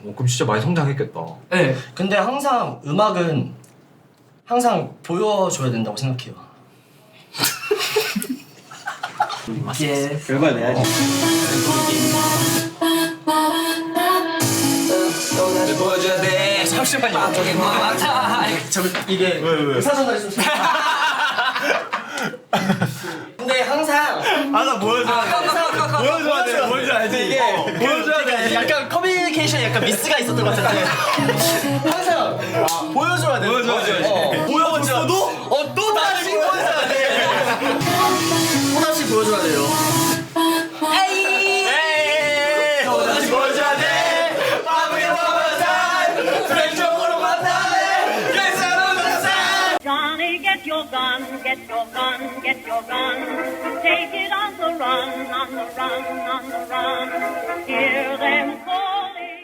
그럼 진짜 많이 성장했겠다. 네. 근데 항상 음악은 항상 보여줘야 된다고 생각해요. 예. 결과 내야지. 보여줘야 돼. 잠시만요. 저 이게 의사 전달이 좀. 근데 항상 하나 보여줘. 보여줘야 돼. 보여줘야지 이게. 보여줘야 돼. 약간 커뮤니케이션에 약간 미스가 있었던 것 같은데 항상 보여줘야 돼. 보여줘야지. 보여줬어도 또 다시 보여줘야 돼. 또 다시 보여줘야 돼요. 또 다시 보여줘야 돼. 마음이 먹어서 프렌즈적으로 만나네. 괜찮은 살. Johnny, get your gun, get your gun, get your gun. Take it on the run, on the run, on the run. Hear them calling.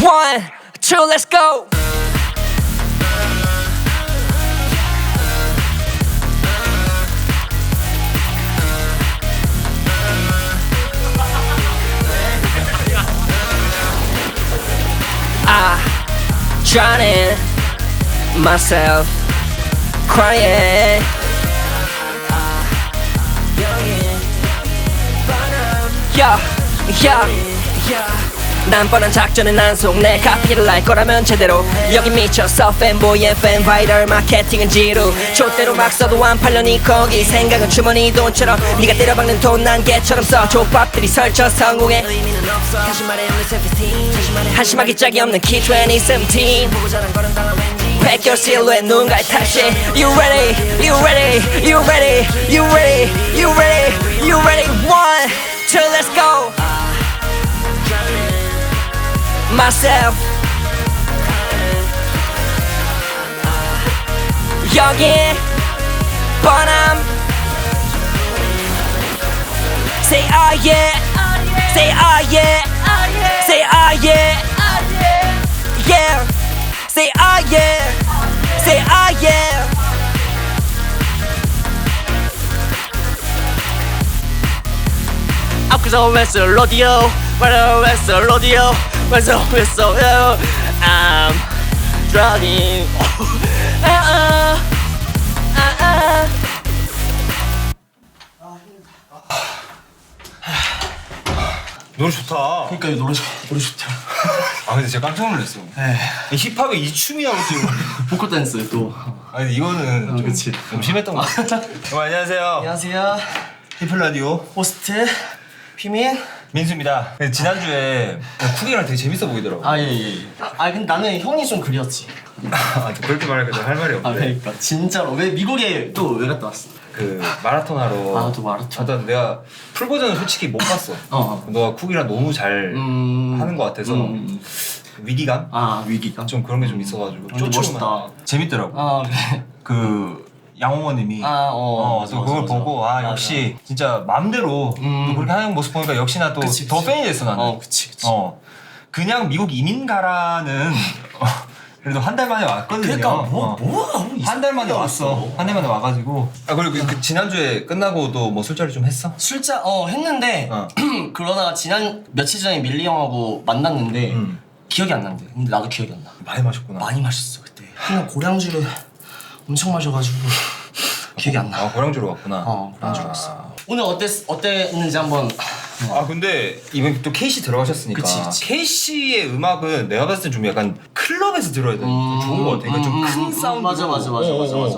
One, two, let's go. Drowning myself, crying. 난 뻔한 작전에 난속 내 카피를 날 거라면 제대로 여기 미쳤어 팬보이의 팬 바이럴 마케팅은 지루 좆대로 막 써도 안 팔려니 거기 생각은 주머니 돈처럼 네가 때려박는 돈 난 개처럼 써 족밥들이 설쳐 성공해 다시 말해 한심하기 짝이 없는 키 2017 Pack your silhouette 누군가의 탓이 You ready, you ready, you ready, you ready, you ready, you ready One, two, let's go Myself 여기 뻔함 Say ah yeah Say ah yeah Say ah yeah Yeah Say ah yeah Say ah yeah 앞에서 웨스 로디오 웨스 로디오 웨스 I'm drowning 노래 좋다. 그러니까 이 노래 좋다. 아 근데 제가 깜짝 놀랐어. 힙합의 이 춤이라고 지금. 보컬 댄스 또. 아니 이거는 좀, 그치. 좀 심했던 것 같아. 안녕하세요. 안녕하세요. 힙플 라디오 호스트 피민. 민수입니다. 지난주에 쿡이랑 되게 재밌어 보이더라고. 예. 근데 나는 형이 좀 그리웠지. 그렇게 말하니까 좀 할 말이 없는데. 그러니까 진짜로 왜 미국에 또 왜 갔다 왔어? 그 마라톤 하러. 또 마라톤. 일단 내가 풀 버전은 솔직히 못 봤어. 너가 쿡이랑 너무 잘 하는 것 같아서 위기감? 위기감. 좀 그런 게 좀 있어가지고. 근데 멋있다. 재밌더라고. 그래. 그 양홍원님이 또 그걸 보고 역시 진짜 마음대로 또 그렇게 하는 모습 보니까 역시나 또 더 팬이 됐어 나는. 그치. 그냥 미국 이민 가라는 그래도 한 달 만에 왔거든요. 그러니까 한 달 만에 왔어. 한 달 만에 와가지고. 그리고 그 지난주에 끝나고도 뭐 술자리 좀 했어? 술자 했는데 그러다가 지난 며칠 전에 밀리 형하고 만났는데 기억이 안 난대. 근데 나도 기억이 안 나. 많이 마셨구나. 많이 마셨어 그때. 그냥 고량주를 엄청 마셔가지고 기억이 안 나. 고량주로 왔구나. 고량주로 왔어. 오늘 어땠는지 한번. 근데 이번 또 케이씨 들어가셨으니까. 그치. 케이씨의 음악은 내가 봤을 땐 좀 약간 클럽에서 들어야 돼. 좋은 것 같아. 그러니까 좀 큰 사운드. 맞아.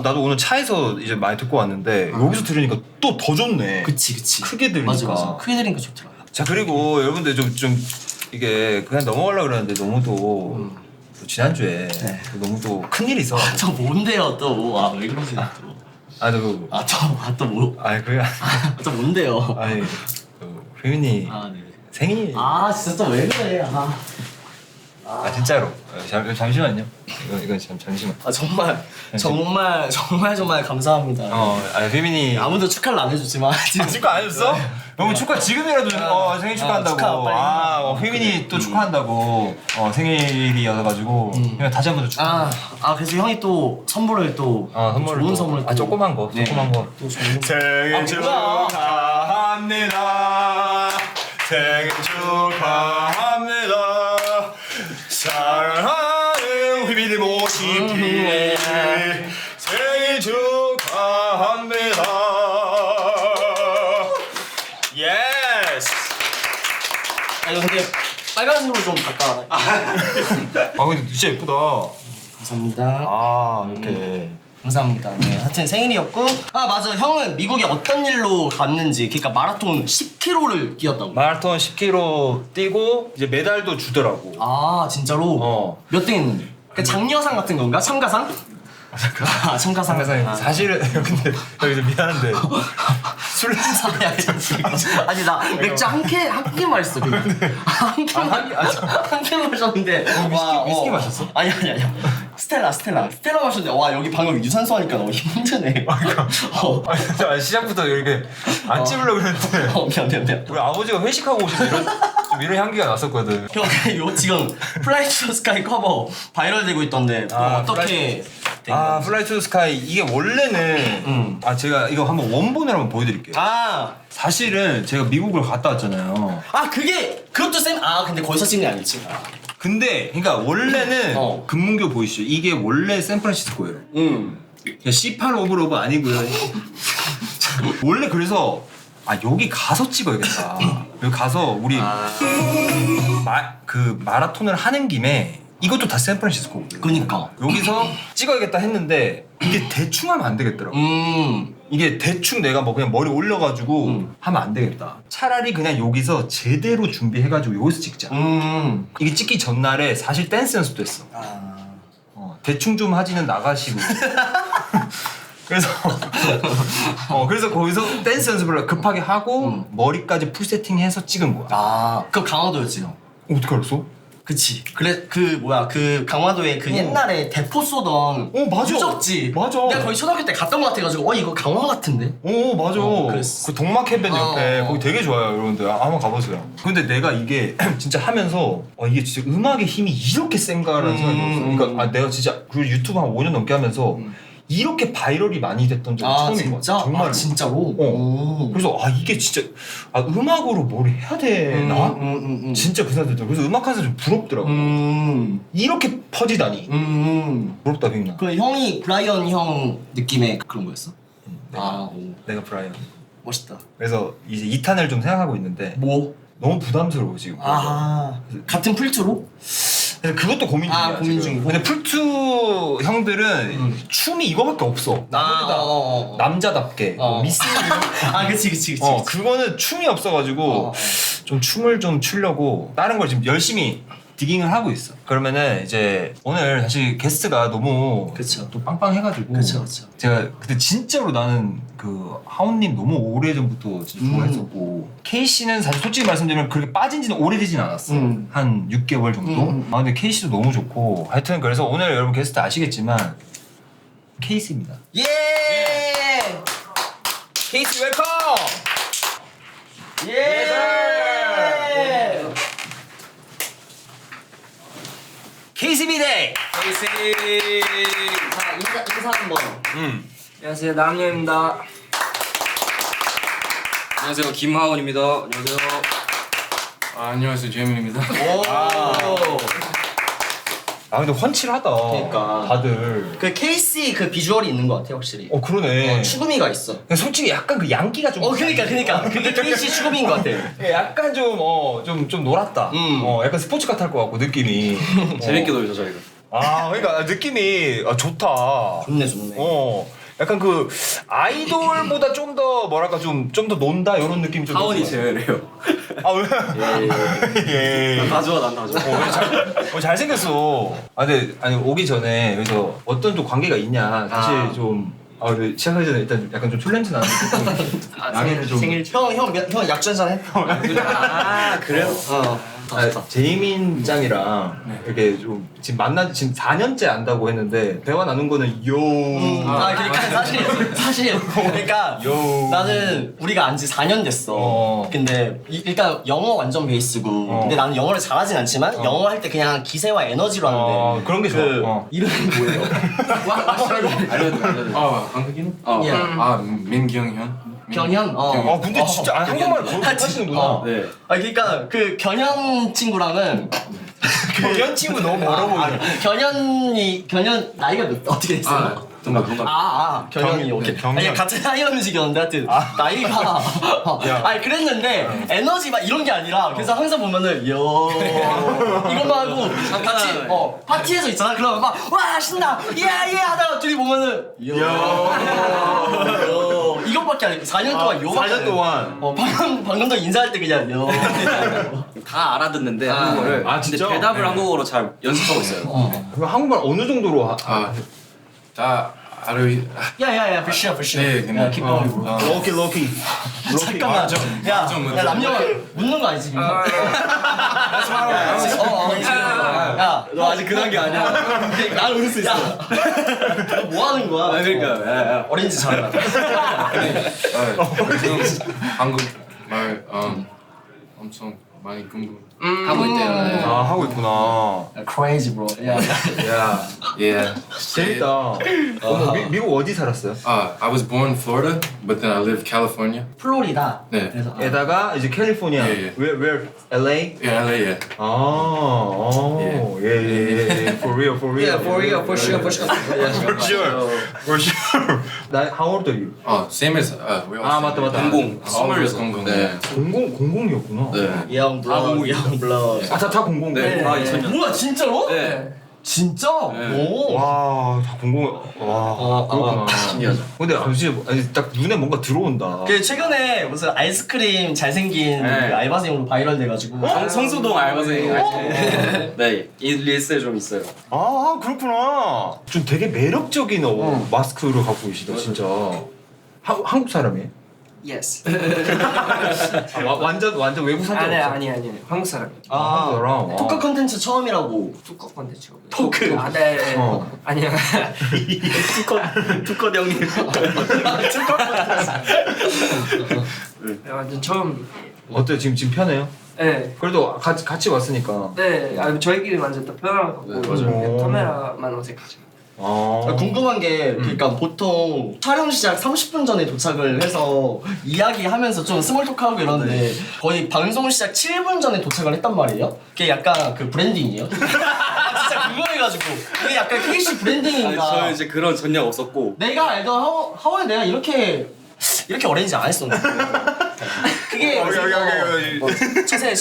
나도 오늘 차에서 이제 많이 듣고 왔는데 여기서 들으니까 또 더 좋네. 그치. 크게 들으니까. 맞아. 크게 들으니까 좋더라. 자 그리고 여러분들 좀 이게 그냥 넘어가려고 그러는데 너무 또 지난주에 너무 또 큰일이 있어가지고. 또 뭔데요 또? 왜 그러세요 또? 또 뭐? 그게 또 뭔데요? 아니 휘민이 네. 생일. 진짜 또 왜 그래? 아 진짜로. 잠시만요. 이건 잠시만. 아 정말 감사합니다. 휘민이 아무도 축하를 안 해주지만 지금 축하 안 해줬어? 너무 축하 지금이라도 생일 축하한다고. 축하, 휘민이 또 축하한다고 생일이어가지고 그냥 다시 한 번 더 축하. 그래서 형이 또 선물을 또 좋은 선물 또 조그만 거. 또 좋은 생일 축하합니다. 생일 축하합니다. 사랑하는 휘민이 모시피 생일 축하합니다. 예스. 이거 근데 빨간색으로 좀 바꿔. 근데 진짜 예쁘다. 감사합니다. 이렇게. 감사합니다. 네, 하여튼 생일이었고 맞아 형은 미국에 어떤 일로 갔는지 그러니까 마라톤 10km를 뛰었다고. 마라톤 10km 뛰고 이제 메달도 주더라고. 진짜로? 몇 등 했는데? 그 장려상 같은 건가? 참가상? 참가상. 사실은 근데 여기서 미안한데 술 아니 나 맥주 한 캔 마셨어. 한 캔 마셨는데 위스키 마셨어? 아니 스텔라 마셨는데 와 여기 방금 유산소 하니까 너무 힘드네. 시작부터 이렇게 안 찝으려고 그랬는데 미안. 우리 아버지가 회식하고 오실 때 이런 향기가 났었거든. 형 이거 지금 플라이 투 스카이 커버 바이럴되고 있던데 어떻게 플라이 투 스카이 이게 원래는 제가 이거 한번 원본을 한번 보여드릴게요. 사실은 제가 미국을 갔다 왔잖아요. 그것도 근데 거기서 찍는 게 아니지. 근데 그러니까 원래는 금문교 보이시죠? 이게 원래 샌프란시스코예요. C8 오브로브 아니고요. 원래 그래서 여기 가서 찍어야겠다. 여기 가서 우리 그 마라톤을 하는 김에 이것도 다 샌프란시스코거든. 그니까 여기서 찍어야겠다 했는데 이게 대충 하면 안 되겠더라고. 이게 대충 내가 뭐 그냥 머리 올려가지고 하면 안 되겠다. 차라리 그냥 여기서 제대로 준비해가지고 여기서 찍자. 이게 찍기 전날에 사실 댄스 연습도 했어. 대충 좀 하지는 나가시고. 그래서 거기서 댄스 연습을 급하게 하고 머리까지 풀 세팅해서 찍은 거야. 그거 강화도였지 형. 어떻게 알았어? 그치. 그래 그 강화도에 그 옛날에 대포 쏘던 맞아. 무적지. 맞아. 내가 거기 초등학교 때 갔던 거 같아가지고 이거 강화 같은데. 맞아. 그랬어. 그 동막 해변 옆에 거기 되게 좋아요, 여러분들. 한번 가보세요. 근데 내가 이게 진짜 하면서 이게 진짜 음악의 힘이 이렇게 센가라는 생각이 들었어. 그러니까 내가 진짜 그 유튜브 한 5년 넘게 하면서 이렇게 바이럴이 많이 됐던 적이 처음인 것 같아. 정말. 진짜로? 그래서 이게 진짜 음악으로 뭘 해야 되나? 진짜 그 생각이 들어. 그래서 음악하면서 좀 부럽더라고. 이렇게 퍼지다니. 부럽다, 빅나. 그 형이 브라이언 형 느낌의 그런 거였어? 내가 브라이언. 멋있다. 그래서 이제 2탄을 좀 생각하고 있는데 뭐? 너무 부담스러워 지금. 같은 풀투로? 그래서 그것도 고민 중이야. 고민 중이고. 근데 풀투 형들은 춤이 이거밖에 없어. 남자답게 미스. 그치. 그거는 춤이 없어가지고 좀 춤을 좀 추려고 다른 걸 지금 열심히 디깅을 하고 있어. 그러면은 이제 오늘 사실 게스트가 너무 또 빵빵해가지고 그쵸. 제가 그때 진짜로 나는 그 하온님 너무 오래전부터 진짜 좋아했었고 케이씨는 사실 솔직히 말씀드리면 그렇게 빠진 지는 오래되진 않았어. 한 6개월 정도? 근데 케이씨도 너무 좋고 하여튼 그래서 오늘 여러분 게스트 아시겠지만 케이씨입니다. 예! 케이씨 웰컴! 케이씨 비데이! 인사 한번. 안녕하세요, 남녀입니다. 안녕하세요, 김하원입니다. 안녕하세요. 안녕하세요, 재민입니다. 근데 훤칠하다. 그러니까. 다들. 그 케이씨 그 비주얼이 있는 것 같아 확실히. 그러네. 추구미가 있어. 솔직히 약간 그 양기가 좀. 그러니까. 그게 케이씨 추구미인 것 같아. 약간 좀 놀았다. 약간 스포츠 같을 것 같고 느낌이. 재밌게 놀죠, 저희가. 그러니까 느낌이 좋다. 좋네. 약간 그 아이돌보다 좀 더 뭐랄까 좀 더 논다 이런 느낌이 좀. 하원이 제외래요. 왜? 예. 다 좋아, 난 다 좋아. 잘생겼어. 근데 오기 전에 그래서 어떤 좀 관계가 있냐 사실 좀. 근데 시작하기 전에 일단 약간 좀 술 냄새 나는데 양해를 좀. 생일 형 약주 한잔 해. 그래요? 제이민 짱이랑 이렇게 좀 지금 만난 지금 4년째 안다고 했는데 대화 나눈 거는 요. 그러니까 사실 그러니까 나는 우리가 안지 4년 됐어. 근데 일단 영어 완전 베이스고. 근데 나는 영어를 잘하진 않지만 영어 할 때 그냥 기세와 에너지로 하는데. 그런 게 좋아. 이름이 뭐예요? 아 한국인? 예. 아 민경현. 경현? 근데 진짜 한국말 그렇게 하시는구나. 네. 그러니까 그 견현 친구랑은 경연 친구 너무 멀어 보이네. 견현 나이가 어떻게 됐어요? 동갑. 경현이 오케이. 경현. 아니 같은 하이언식이었는데 하여튼 나이가 아니 그랬는데 에너지 막 이런 게 아니라 그래서 항상 보면은 이것만 하고 같이 파티에서 있잖아. 그러면 막 와 신나 예 하다가 둘이 보면은 이것밖에 안 해. 4년 동안 요밖에 4년 동안. 방금도 인사할 때 그냥 다 알아듣는데 한국어를. 진짜? 근데 대답을 한국어로 잘 연습하고 있어요. 그럼 한국말 어느 정도로 다 알아요. 야야야 for sure 네, 근데 keep going 로키. 잠깐만 야 남녀가 묻는 거 아니지 지금 야너 아직 그 단계 아니야 난 웃을 수 있어 너 뭐 하는 거야 그러니까 어린이집 잘해라 지금 한국말 엄청 많이 공부. 하고 있대요. 네. 하고 있구나. crazy bro 야 Yeah. 재밌다. 미국 어디 살았어요? I was born in Florida, but then I lived California. 플로리다 네. 그래서 에다가 이제 캘리포니아. 예. Where? LA? Yeah, LA. Yeah. 예. For real. for sure For sure. How old are you? Same as we all. 맞다. 00. 네. 00이었구나. 네. young blood young blood 다 00. 네. 2000년. 뭐야 진짜로? 네. 진짜? 오 와, 다 00. 와, 그렇구나. 신기하죠. 근데 딱 눈에 뭔가 들어온다. 그 최근에 무슨 아이스크림 잘생긴 네. 그 알바생으로 바이럴 돼가지고 성수동 알바생. 네. 이 리스트에 좀 있어요. 그렇구나. 좀 되게 매력적인 마스크를 갖고 계시다, 진짜. 한국 사람이에요? Yes. 완전 외국 사람. 아니 한국 사람. 한국 사람. 토크 컨텐츠 처음이라고 뚜껑 컨텐츠. 토크 네. 아니요. 투컷 형님. 네, 완전 처음. 어때요? 지금 편해요? 네. 그래도 같이 왔으니까. 네. 저희끼리 완전 다 편하고 맞아요. 카메라만 어색하죠. 궁금한 게 그러니까 보통 촬영 시작 30분 전에 도착을 해서 이야기하면서 좀 스몰 토크하고 이러는데 거의 방송 시작 7분 전에 도착을 했단 말이에요? 그게 약간 그 브랜딩이에요? 진짜 궁금해가지고 이게 약간 KC 브랜딩인가 저는 이제 그런 전략 없었고. 내가 알던 하원에 내가 이렇게 어레인지 안 했었는데 그게 처세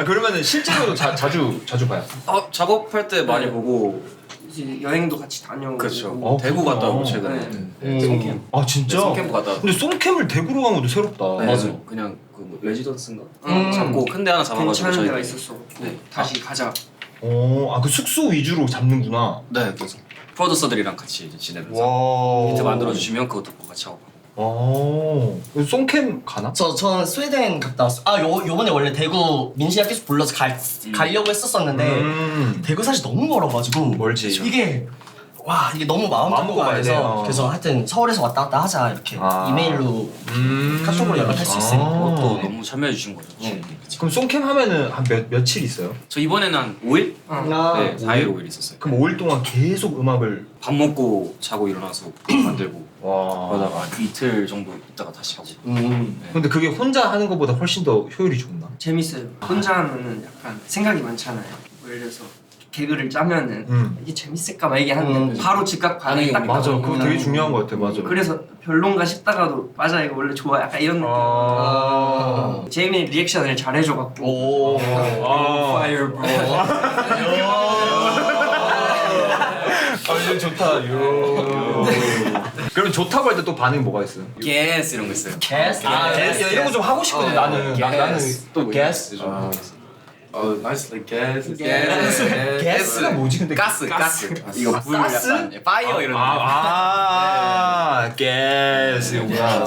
그러면은 실제로도 자주 봐요? 작업할 때 많이 보고. 이제 여행도 같이 다녀오고. 그렇죠. 대구 갔다 오고 최근에. 송캠. 진짜? 네, 송캠프 갔다 왔어요. 근데 송캠을 대구로 간 것도 새롭다. 네, 맞아요. 그냥 그 레지던스인가? 음. 잡고 큰 데 하나 잡아가지고 괜찮은 데가 저희. 있었어. 네. 다시 가자. 그 숙소 위주로 잡는구나. 네, 그래서 프로듀서들이랑 같이 이제 지내면서 와. 비트 만들어주시면 그것도 같이 하고. 송캠 가나? 저는 스웨덴 갔다 왔어. 요번에 원래 대구 민시가 계속 불러서 가려고 했었었는데 대구 사실 너무 멀어가지고 멀지. 이게 너무 마음 먹고 가야 돼서 그래서 하여튼 서울에서 왔다 갔다 하자 이렇게 이메일로 카톡으로 연락할 수 있으니까 그것도 너무 참여해주신 거죠. 그럼 송캠 하면은 한 며칠 있어요? 저 이번에는 한 5일? 네, 4일 5일 있었어요. 그럼 5일 동안 계속 음악을 밥 먹고 자고 일어나서 만들고 와. 그러다가 이틀 정도 있다가 다시 하고. 근데 그게 혼자 하는 것보다 훨씬 더 효율이 좋나? 재밌어요. 혼자 하면은 약간 생각이 많잖아요. 예를 들어서 개그를 짜면은 이게 재밌을까 막 얘기하는데 바로 즉각 반응이 딱 맞아. 나오니까. 그거 되게 중요한 것 같아. 맞아. 그래서 별론가 싶다가도 맞아 이거 원래 좋아 약간 이런 느낌. 제이미 리액션을 잘해줘갖고. Fire bro. 이거 좋다. 그럼 좋다고 할 때 또 반응이 뭐가 있어요? 게스 이런 거 있어요. 게스 이런 거 좀 하고 싶거든. 나는 또 게스. Nice like gas. 게스가 뭐지? 근데 가스. 이거 불 가스? 약간 파이어 이런 거. 게스구나.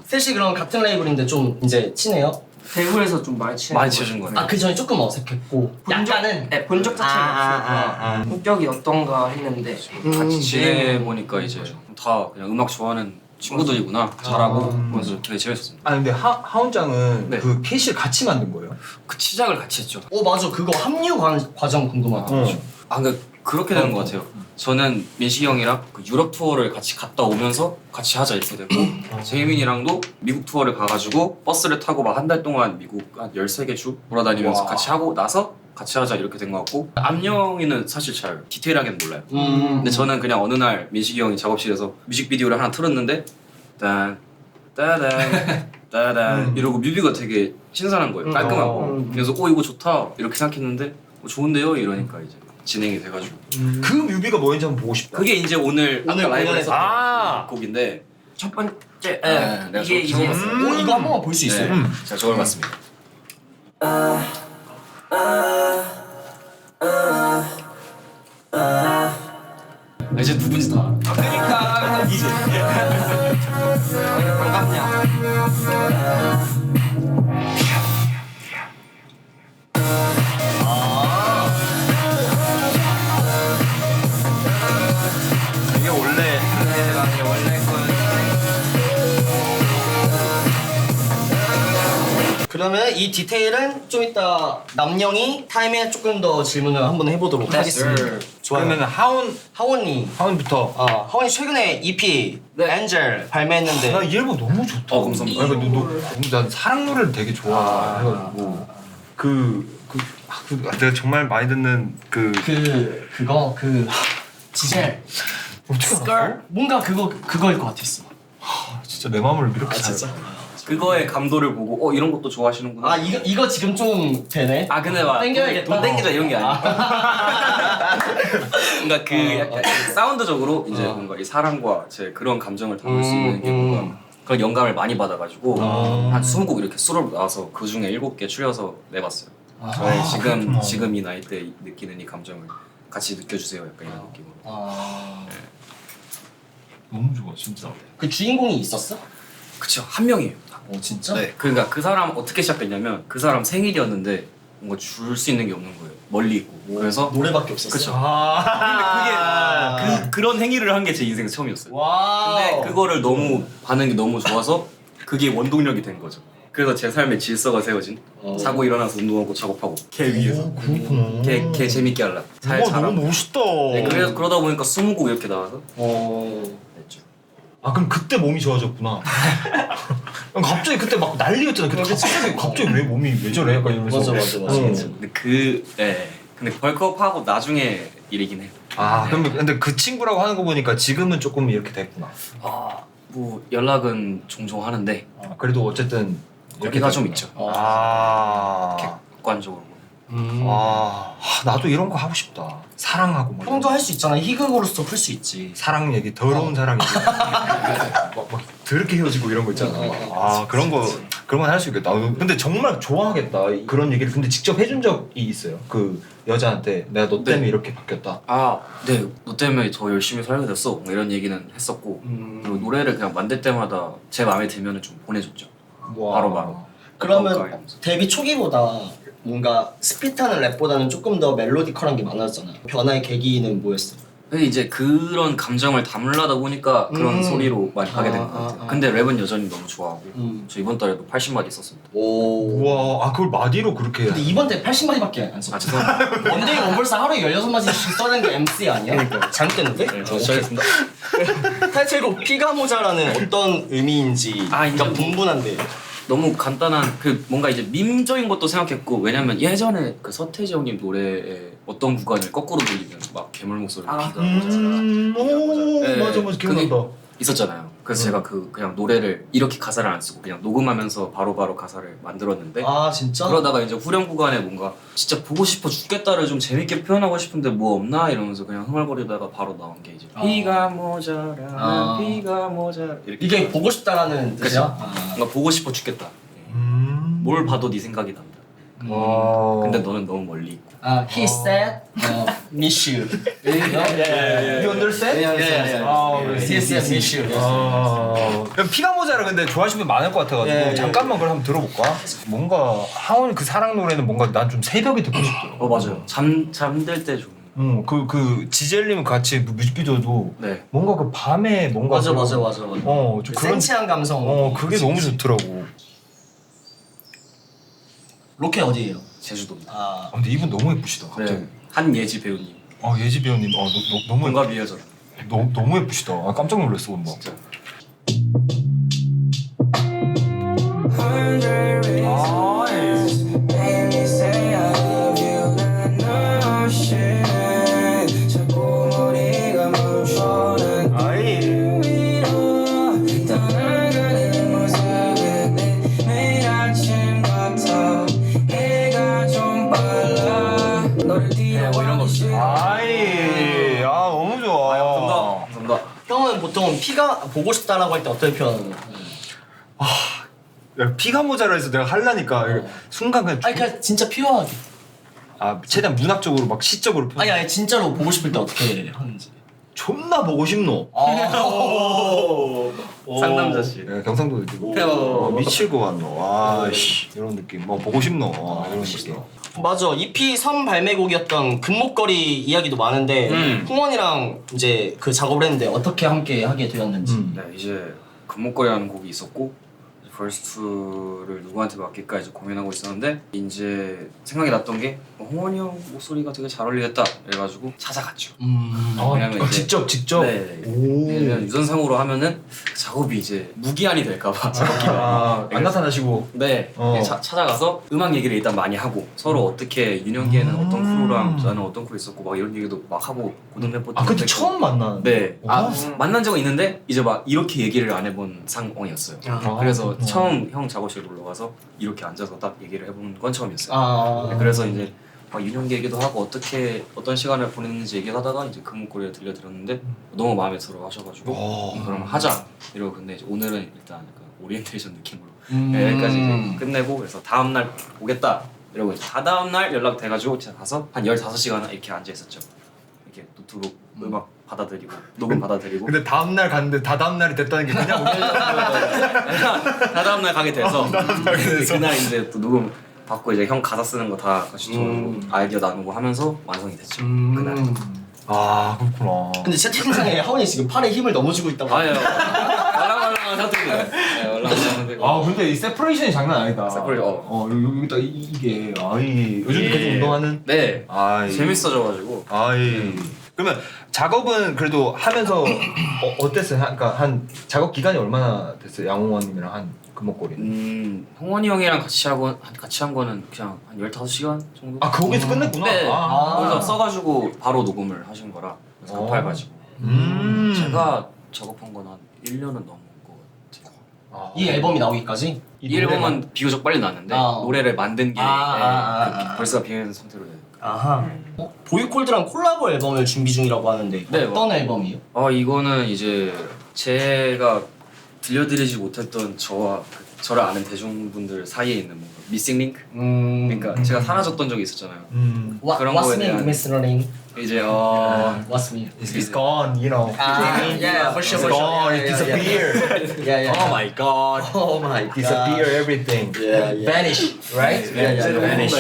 셋이 그럼 같은 레이블인데 좀 이제 친해요? 대구에서 좀 많이 친해요. 많이 치워준 거네. 아 그 전에 조금 어색했고 약간은 네, 본적 자체가 없어요. 성격이 어떤가 했는데 같이 지내보니까 이제 다 그냥 음악 좋아하는 친구들이구나. 잘하고 그래서 되게 재밌었습니다. 아 근데 하운장은 네. 그 케이씨를 같이 만든 거예요? 그 시작을 같이 했죠. 맞아 그거 합류 과정 궁금하다. 아 그러니까 그렇게 되는 것 같아요. 저는 민식이 형이랑 그 유럽 투어를 같이 갔다 오면서 같이 하자 이렇게 됐고 재민이랑도 미국 투어를 가가지고 버스를 타고 막 한 달 동안 미국 한 13개 주 돌아다니면서 같이 하고 나서 같이 하자 이렇게 된 것 같고 암영이는 사실 잘 디테일하게는 몰라요. 근데 저는 그냥 어느 날 민식이 형이 작업실에서 뮤직비디오를 하나 틀었는데 딴 따단 따단 이러고 뮤비가 되게 신선한 거예요. 깔끔하고 그래서 이거 좋다 이렇게 생각했는데 좋은데요? 이러니까 이제 진행이 돼가지고 그 뮤비가 뭐인지 한번 보고 싶다. 그게 이제 오늘 아까 라이브에서 공연에서. 아. 곡인데 첫 번째 내가 이게 이제 이거 한 번만 볼 수 있어요? 제가 저걸 봤습니다. 이제 누군지 다 알아. 그러니까 이제 반갑냐. 이게 원래 원래 거였는데 그러면 이 디테일은 좀 이따 남영이 타임에 조금 더 질문을 한번 해보도록 하겠습니다. 좋아요. 그러면 하원이 하운부터. 하원이 최근에 EP 엔젤 발매했는데 나 이 앨범 너무 좋다. 감사합니다. 아니, 난 사랑 노래를 되게 좋아해가지고 내가 정말 많이 듣는 그거 지젤 어떻게 알았어? 뭔가 그거일 것 같았어. 진짜 내 마음을 이렇게 잘. 그거의 감도를 보고 이런 것도 좋아하시는구나. 아 이거 지금 좀 되네. 아 근데 막 땡겨야겠다. 돈 땡기자 이런 게 아니야. 뭔가 그 약간 사운드적으로 이제 뭔가 이 사랑과 제 그런 감정을 담을 수 있는 게 뭔가 그런 영감을 많이 받아가지고 한 20곡 이렇게 수록을 나와서 그 중에 7개 추려서 내봤어요. 저의 지금 이 나이 때 느끼는 이 감정을 같이 느껴주세요. 약간 이런 느낌으로. 너무 좋아 진짜. 그 주인공이 있었어? 그쵸, 한 명이에요. 진짜? 네, 그러니까 그 사람 어떻게 시작됐냐면 그 사람 생일이었는데 뭔가 줄 수 있는 게 없는 거예요. 멀리 있고. 그래서 노래밖에 없었어. 그쵸. 아. 근데 그런 행위를 한 게 제 인생에서 처음이었어요. 와. 근데 그거를 너무 반응이 너무 좋아서 그게 원동력이 된 거죠. 그래서 제 삶의 질서가 세워진 자고 일어나서 운동하고 작업하고 개 위에서 그렇구나. 개 재밌게 하려고 잘 와 자라고. 너무 멋있다. 네, 그래서 그러다 보니까 20곡 이렇게 나와서 됐죠. 아 그럼 그때 몸이 좋아졌구나. 갑자기 그때 막 난리였잖아. 그때 갑자기 왜 몸이 왜 저래? 약간 이러면서. 맞아. 근데 근데 벌크업하고 나중에 일이긴 해요. 아 그럼 근데 그 친구라고 하는 거 보니까 지금은 조금 이렇게 됐구나. 뭐 연락은 종종 하는데 그래도 어쨌든 거기가 좀 있죠. 객관적으로. 나도 이런 거 하고 싶다. 사랑하고 막. 형도 할 수 있잖아. 희극으로서 풀 수 있지. 사랑 얘기, 더러운 사랑 얘기. 막 더럽게 헤어지고 이런 거 있잖아. 그런 건 할 수 있겠다. 근데 정말 좋아하겠다. 그런 얘기를 근데 직접 해준 적이 있어요. 그 여자한테 내가 너 때문에 이렇게 바뀌었다. 네, 너 때문에 더 열심히 살게 됐어. 뭐 이런 얘기는 했었고 그리고 노래를 그냥 만들 때마다 제 마음에 들면은 좀 보내줬죠. 바로. 그러면 데뷔 초기보다 뭔가 스피트하는 랩보다는 조금 더 멜로디컬한 게 많아졌잖아. 변화의 계기는 뭐였어? 근데 이제 그런 감정을 담으려다 보니까 그런 소리로 많이 가게 된 것 같아요. 근데 랩은 여전히 너무 좋아하고 저 이번 달에도 80마디 썼습니다. 오. 그걸 마디로 그렇게. 근데 이번 때 80마디밖에 안 썼어. 죄송합니다. 원데이 원벌스 하루에 16마디씩 써낸 게 MC 아니야? 그러니까. 잘못됐는데? 네, 저 시작했습니다. 타이틀곡 피가 모자라는 어떤 의미인지 그러니까 분분한데. 너무 간단한 뭔가 이제 밈적인 것도 생각했고 왜냐면 예전에 그 서태지 형님 노래에 어떤 구간을 거꾸로 돌리면 막 괴물 목소리로 비가 맞아 기억난다. 있었잖아요. 그래서 제가 그냥 노래를 이렇게 가사를 안 쓰고 그냥 녹음하면서 바로바로 가사를 만들었는데 진짜? 그러다가 이제 후렴 구간에 뭔가 진짜 보고 싶어 죽겠다를 좀 재밌게 표현하고 싶은데 뭐 없나 이러면서 그냥 흥얼거리다가 바로 나온 게 이제 비가 모자라 비가 모자라 이렇게 이게 보고 싶다라는 뜻이야? 뭔가 보고 싶어 죽겠다. 뭘 봐도 네 생각이 난다. 근데 너는 너무 멀리 있고 He said miss you. You understand? He said miss you. 그럼 피가 모자라 근데 좋아하시는 분 많을 것 같아가지고 예, 예. 잠깐만 그걸 한번 들어볼까? 뭔가 하원 그 사랑 노래는 뭔가 난 좀 새벽에 듣고 싶더라고. 맞아요. 잠들 때 좀. 그 지젤님 같이 뮤직비디오도 네. 뭔가 그 밤에 뭔가 맞아. 좀 그런 센치한 감성. 그게 너무 좋더라고. 로켓 어디예요? 제주도입니다. 아, 근데 이분 너무 예쁘시다. 갑자기. 네. 한예지 배우님. 예지 배우님, 너무 뭔가 미어져. 너무 예쁘시다. 깜짝 놀랐어, 엄마. 진짜. 이런 거. 너무 좋아. 감사합니다. 형은 보통 피가 보고 싶다라고 할 때 어떻게 표현하는? 야, 피가 모자라 해서 내가 하려니까 순간 그냥 아니 그냥 진짜 피어하게. 최대한 문학적으로 막 시적으로 아니 진짜로 보고 싶을 때 어떻게 하는지. 존나 보고 싶노. 상남자 씨. 경상도 느낌. 미칠 것 같노. 이런 느낌. 보고 싶노. 이런 느낌. 맞아. EP 3 발매곡이었던 금목걸이 이야기도 많은데 흥원이랑 이제 그 작업을 했는데 어떻게 함께 하게 되었는지. 네, 이제 금목걸이라는 곡이 있었고 퍼스트를 누구한테 맡길까 이제 고민하고 있었는데 이제 생각이 났던 게 홍원이 형 목소리가 되게 잘 어울리겠다 그래가지고 찾아갔죠. 왜냐면 이제 직접. 네. 왜냐면 유선상으로 하면은 작업이 이제 무기한이 될까봐 작업기가 안 나타나시고. 네, 찾아가서 음악 얘기를 일단 많이 하고 서로 어떻게 윤영기에는 어떤 크루랑 나는 어떤 크루 있었고 막 이런 얘기도 막 하고 고등 래퍼 그때 처음 만나는데. 네. 만난 적은 있는데 이제 막 이렇게 얘기를 안 해본 상황이었어요. 그래서 처음 형 작업실 놀러 가서 이렇게 앉아서 딱 얘기를 해본 건 처음이었어요. 네, 그래서 이제 막 윤영기 얘기도 하고 어떤 시간을 보냈는지 얘기하다가 이제 금목걸이를 들려드렸는데 너무 마음에 들어 하셔가지고 그럼 하자 이러고 근데 이제 오늘은 일단 약간 오리엔테이션 느낌으로 네, 여기까지 이제 끝내고 그래서 다음날 오겠다 이러고 이제 다다음날 연락 돼가지고 제가 가서 한 15시간 이렇게 앉아 있었죠. 이렇게 노트북 음악 받아들이고 녹음 받아들이고 근데 다음날 갔는데 다다음날이 됐다는 게 그냥 다다음날 가게 돼서 그날 이제 또 녹음 받고 이제 형 가사 쓰는 거 다 같이 좀 아이디어 나누고 하면서 완성이 됐죠. 그날. 그렇구나. 근데 채팅창에 하원이 지금 팔에 힘을 너무 주고 있다고. 아유 말랑말랑한 사투리네. 네, 말랑말랑한 사투리. 근데 이 세퍼레이션이 장난 아니다. 세퍼레이션, 여기다 이게 요즘 계속 운동하는. 네. 재밌어져가지고. 그러면 작업은 그래도 하면서 어땠어요? 그러니까 한 작업 기간이 얼마나 됐어요? 양홍원님이랑 한 금목걸이. 홍원이 형이랑 같이 한 거는 그냥 한 15시간 정도? 거기서 끝냈구나. 네. 거기서 써가지고 바로 녹음을 하신 거라 그래서 급해가지고. 제가 작업한 건 한 1년은 넘은 것 같아요. 이 앨범이 나오기까지? 이 앨범은 비교적 빨리 나왔는데 노래를 만든 게 벌써 비어있는 상태로 돼요. 보이콜드랑 콜라보 앨범을 준비 중이라고 하는데 네, 어떤 앨범이에요? 이거는 이제 제가 들려드리지 못했던 저를 아는 대중분들 사이에 있는 뭔가 미싱 링크? 그러니까 제가 사라졌던 적이 있었잖아요. 그런 거에 대한 이제 What's me? It's gone, you know. Yeah, for sure, for It's sure. gone, it Yeah, disappeared. Yeah. Oh my god. Oh my god. Disappear everything. Vanish, right? Vanish.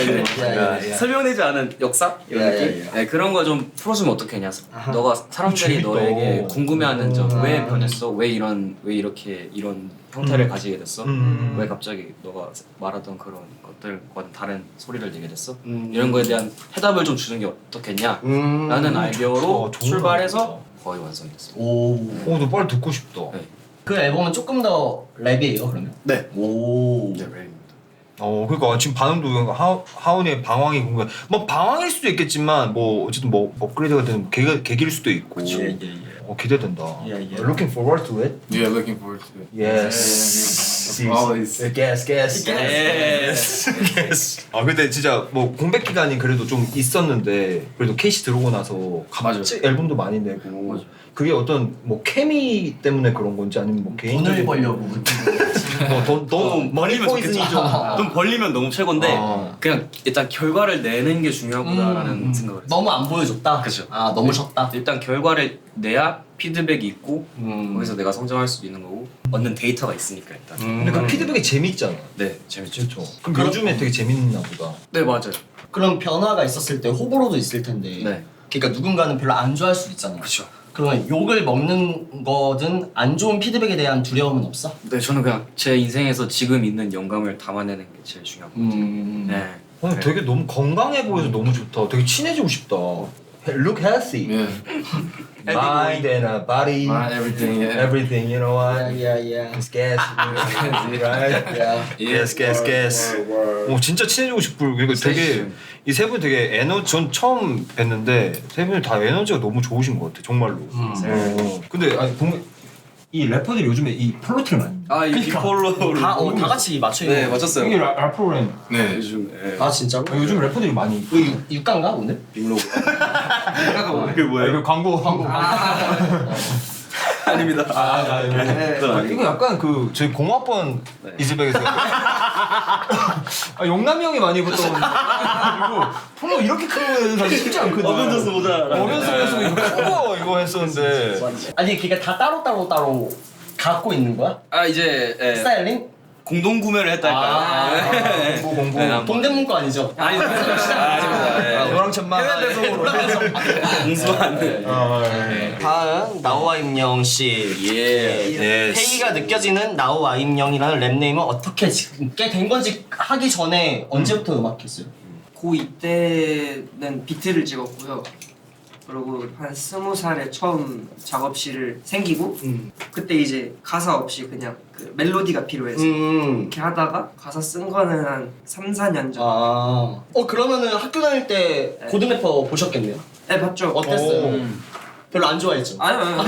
설명되지 않은 역사? 이런 느낌? 네, 그런 거 좀 풀어주면 어떻겠냐. 너가 사람들이 재밌다. 너에게 궁금해하는 점 왜 변했어? 왜 이렇게 이런 형태를 가지게 됐어? 왜 갑자기 너가 말하던 그런 것들과는 다른 소리를 내게 됐어? 이런 거에 대한 해답을 좀 주는 게 어떻겠냐? 라는 아이디어로 좋은 출발해서 거의 완성이 됐어요. 너 빨리 듣고 싶다. 네. 그 앨범은 조금 더 랩이에요, 그러면? 네. 오. 네, 랩입니다. 그러니까 지금 반응도 하은이의 방황이 궁금해. 방황일 수도 있겠지만 어쨌든 업그레이드가 되는 계기일 수도 있고. 기대된다. Looking forward to it. Yeah, looking forward to it. Yes. Always. Yes. 근데 진짜 공백 기간이 그래도 좀 있었는데 그래도 KC 들어오고 나서 갑자기 앨범도 많이 내고 그게 어떤 케미 때문에 그런 건지 아니면 개인적인 돈을 벌려고. 너무 머니 포이즌이 좀. 돈 벌리면 너무 최고인데 그냥 일단 결과를 내는 게 중요하구나라는 생각을 했어요. 너무 안 보여줬다. 그쵸. 아 너무 졌다. 일단 결과를 내야 피드백이 있고 거기서 내가 성장할 수도 있는 거고 얻는 데이터가 있으니까 일단. 근데 그 피드백이 재밌잖아. 네 재밌죠. 그렇죠. 그럼 요즘에 되게 재밌나 보다. 네 맞아요. 그런 변화가 있었을 때 호불호도 있을 텐데. 네. 그러니까 누군가는 별로 안 좋아할 수도 있잖아. 그렇죠. 그러면 욕을 먹는 거든 안 좋은 피드백에 대한 두려움은 없어? 네 저는 그냥 제 인생에서 지금 있는 영감을 담아내는 게 제일 중요하거든요. 네. 되게 너무 건강해 보여서 너무 좋다. 되게 친해지고 싶다. Look healthy. Yeah. Mind and body. Mind, everything, yeah. Everything, you know what? Yeah. It's gas, right? Yeah. gas. 진짜 친해지고 싶을. 그러니까 되게 이 세 분 되게 전 처음 뵀는데 세 분이 다 에너지가 너무 좋으신 것 같아, 정말로. 근데 아니 이 래퍼들이 요즘에 이 폴로티를 많이. 이 비폴로를 다 같이 맞춰 네 입는 거. 맞췄어요. 이게 래퍼는 네. 요즘 아 진짜로? 요즘 래퍼들이 많이. 육가인가 오늘? 빅로그. 그게 뭐예요? 이거 광고. 아닙니다. 이거 약간 그 저희 공학번 이즈백에서 용남이 형이 많이 입었던 그리고 폴로 이렇게 큰 거는 사실 쉽지 않거든. 어벤져스 모자. 어벤져스에서 이거 큰거 이거 했었는데. 아니 그러니까 다 따로 갖고 있는 거야? 이제 스타일링? 공동 구매를 했달까요? 공부. 동대문 거 아니죠? 아니 아닙니다. 노랑천만. 공수한. 다음 나우와 임영 씨. 예. 페이가 느껴지는 나우와 임영이라는 랩 네임은 어떻게 짓게 된 건지 하기 전에 언제부터 음악했어요? 고2 때는 비트를 찍었고요. 그리고 한 20살에 처음 작업실을 생기고 그때 이제 가사 없이 그냥 그 멜로디가 필요해서 이렇게 하다가 가사 쓴 거는 한 3-4년 전. 그러면은 학교 다닐 때 고등 래퍼 보셨겠네요? 네 봤죠. 어땠어요? 별로 안 좋아했죠? 아니요.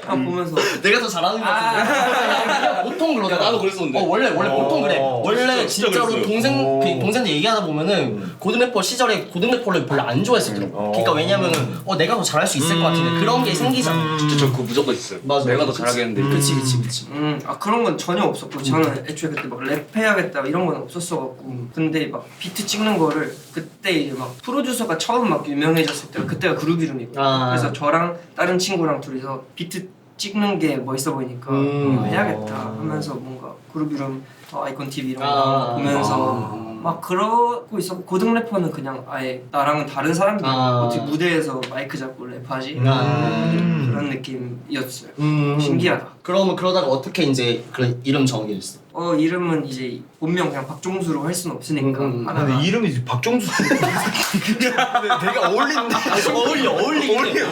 그냥 보면서 내가 더 잘하는 것 같은데. 보통 그러더라. 나도 그랬었는데. 원래 보통 그래. 원래 진짜 진짜로 그랬어요. 동생들 얘기하다 보면은 고등 래퍼 시절에 고등 래퍼를 별로 안 좋아했었더라고. 그러니까 왜냐면은 내가 더 잘할 수 있을 것 같은데 그런 게 생기잖아. 진짜 저 그거 무조건 있어요. 맞아. 내가 더 잘하겠는데. 그치. 그런 건 전혀 없었고 저는 애초에 그때 막 랩해야겠다 이런 건 없었어갖고 근데 막 비트 찍는 거를 그때 이제 막 프로듀서가 처음 막 유명해졌을 때 그때가 그룹 이름이거든요. 그래서 저랑 다른 친구랑 둘이서 비트 찍는 게 멋있어 보이니까 해야겠다 하면서 뭔가 그룹 이름 아이콘 TV 이런 거 보면서 막 그러고 있었고 고등 래퍼는 그냥 아예 나랑은 다른 사람들 어떻게 무대에서 마이크 잡고 랩하지 그런 느낌이었어요. 신기하다. 그러면 그러다가 어떻게 이제 그런 이름 정하게 됐어? 이름은 이제 본명 그냥 박종수로 할 수는 없으니까 하다가 근데 이름이 박종수. 되게 어울린다.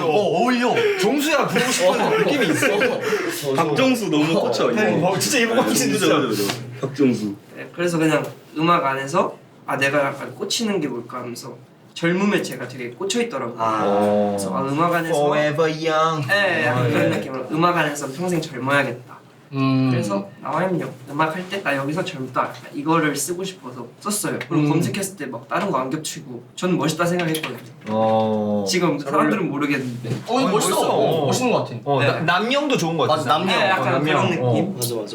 어울려. 종수야 부르고 싶은 느낌이 있어. 박정수 너무 꽂혀. 진짜 이거 진짜. 박정수. 네, 그래서 그냥 음악 안에서 내가 약간 꽂히는 게 뭘까 하면서 젊음에 제가 되게 꽂혀 있더라고요. 그래서 음악 안에서 Forever young. 약간 그런 느낌으로 음악 안에서 평생 젊어야겠다. 그래서 나와 임영 음악 할 때 나 여기서 젊다 약간 이거를 쓰고 싶어서 썼어요. 그리고 검색했을 때 막 다른 거 안 겹치고 저는 멋있다 생각했거든요. 지금 사람들은 모르겠는데 멋있어. 멋있는 것 같아. 남영도 좋은 것 같아. 맞아, 남영. 약간 그런 느낌. 맞아.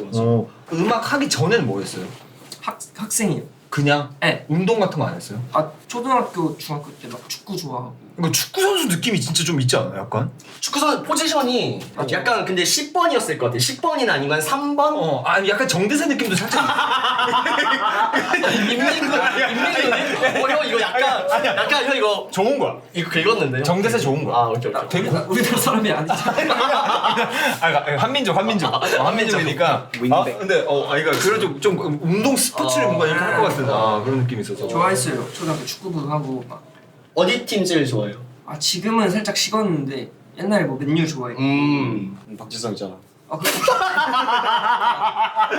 음악 하기 전에는 뭐 했어요? 학생이요. 그냥 네. 운동 같은 거 안 했어요? 초등학교 중학교 때 막 축구 좋아하고 이거 축구 선수 느낌이 진짜 좀 있지 않아요? 약간? 축구선 포지션이 약간 근데 10번이었을 것 같아. 10번이나 아니면 3번? 아니 약간 정대세 느낌도 살짝. 임민근? 형 이거 약간 형 이거 좋은 거야. 이거 긁었는데. 정대세 좋은 거야. 오케이. 되게 우리나라 사람이 아니잖아. 한민족이니까. 근데 그러니까 그런 좀 운동 스포츠를 뭔가 이렇게 할 것 같은 그런 느낌이 있어서. 좋아했어요. 초등학교 축구부 하고 막. 어디 팀 제일 좋아해요? 지금은 살짝 식었는데 옛날에 뭐 맨유 좋아했고. 박지성 있잖아.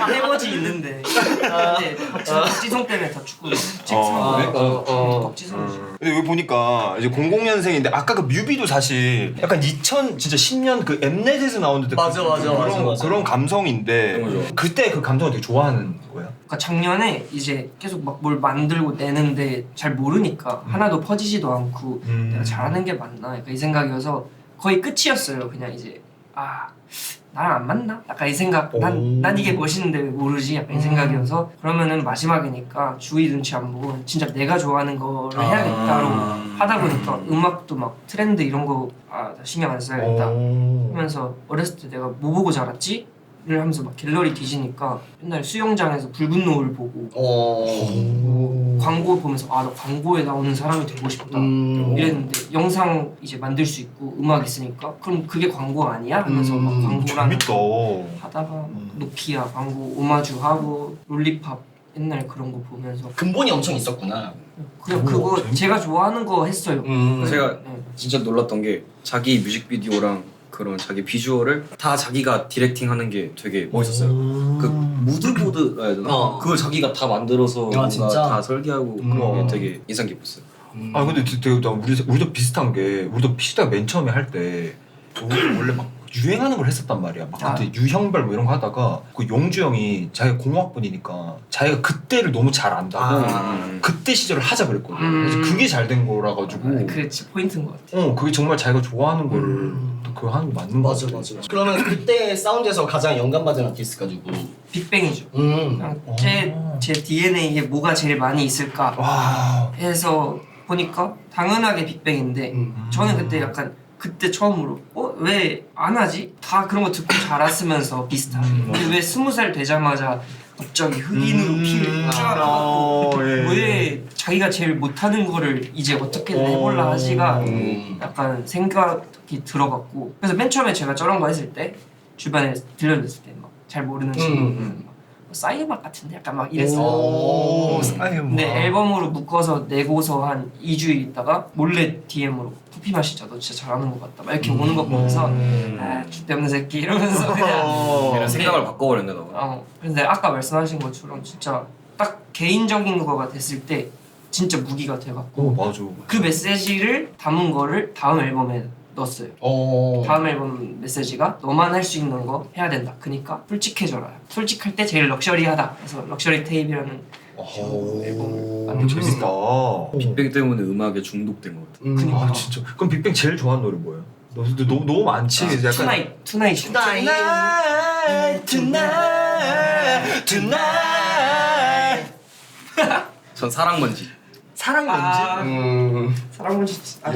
해머지 있는데. 근데 박지성 때문에 다 축구 찍고. 박지성이지. 근데 여기 보니까 이제 00년생인데 아까 그 뮤비도 사실 약간 2010년 그 엠넷에서 나온 듯 맞아. 그런 감성인데 그때 그 감성을 되게 좋아하는 거예요? 그러니까 작년에 이제 계속 막 뭘 만들고 내는데 잘 모르니까 하나도 퍼지지도 않고 내가 잘하는 게 맞나 약간 이 생각이어서 거의 끝이었어요. 그냥 이제 나랑 안 맞나? 약간 이 생각. 난 이게 멋있는데 왜 모르지? 약간 이 생각이어서 그러면은 마지막이니까 주위 눈치 안 보고 진짜 내가 좋아하는 거를 해야겠다로 하다 보니까 음악도 막 트렌드 이런 거 신경 안 써야겠다 하면서 어렸을 때 내가 뭐 보고 자랐지? 를 하면서 막 갤러리 뒤지니까 옛날 수영장에서 붉은 노을 보고 광고 보면서 나 광고에 나오는 사람이 되고 싶다 이랬는데 영상 이제 만들 수 있고 음악 있으니까 그럼 그게 광고 아니야? 하면서 막 광고라는 재밌다. 하다가 노키아 광고 오마주 하고 롤리팝 옛날 그런 거 보면서 근본이 엄청 있었구나. 그냥 그거 제가 좋아하는 거 했어요. 제가 네. 진짜 놀랐던 게 자기 뮤직비디오랑 그런 자기 비주얼을 다 자기가 디렉팅하는 게 되게 멋있었어요. 그 무드보드라 해야 되나? 그걸 자기가 다 만들어서 뭔가 진짜? 다 설계하고 그런 게 되게 인상 깊었어요. 근데 되게 우리도 비슷한 게 우리도 피시다 맨 처음에 할 때 원래 막 유행하는 걸 했었단 말이야. 막 그때 유형별 뭐 이런 거 하다가 그 용주 형이 자기가 공학번이니까 자기가 그때를 너무 잘 안다고 그때 시절을 하자 그랬거든. 그래서 그게 잘 된 거라 가지고. 그게 포인트인 것 같아. 그게 정말 자기가 좋아하는 거를 또 그거 하는 거 맞는 거 같아. 맞아. 그러면 그때 사운드에서 가장 영감받은 아티스트 가지고 빅뱅이죠. 그냥 제 DNA에 뭐가 제일 많이 있을까 와. 해서 보니까 당연하게 빅뱅인데 저는 그때 약간 그때 처음으로 왜 안 하지? 다 그런 거 듣고 자랐으면서 비슷하게 근데 왜 20살 되자마자 갑자기 흑인으로 피를 쫙 받고 왜 자기가 제일 못하는 거를 이제 어떻게든 해볼라 하지가 약간 생각이 들어갔고 그래서 맨 처음에 제가 저런 거 했을 때 주변에 들려줬을 때 막 잘 모르는 친구들 싸이음악 같은데 약간 막 이랬어요. 근데 앨범으로 묶어서 내고서 한 2주일 있다가 몰래 DM으로 커피 마시자 너 진짜 잘하는 것 같다 막 이렇게 오는 거 보면서 X때문에 새끼 이러면서 그냥 생각을 바꿔버렸네 너가. 근데 아까 말씀하신 것처럼 진짜 딱 개인적인 거가 됐을 때 진짜 무기가 돼갖고 맞아. 그 메시지를 담은 거를 다음 앨범에 넣었어요. 다음 앨범 메시지가 너만 할 수 있는 거 해야 된다. 그니까 솔직해져라. 솔직할 때 제일 럭셔리하다. 그래서 럭셔리 테이프라는 앨범을 만들고 재밌다. 빅뱅 때문에 음악에 중독된 것 같아. 그니까 진짜. 그럼 빅뱅 제일 좋아하는 노래 뭐예요? 너무 많지. 약간 투나잇 전 사랑 먼지. 사랑 뭔지? 사랑 뭔지 알아.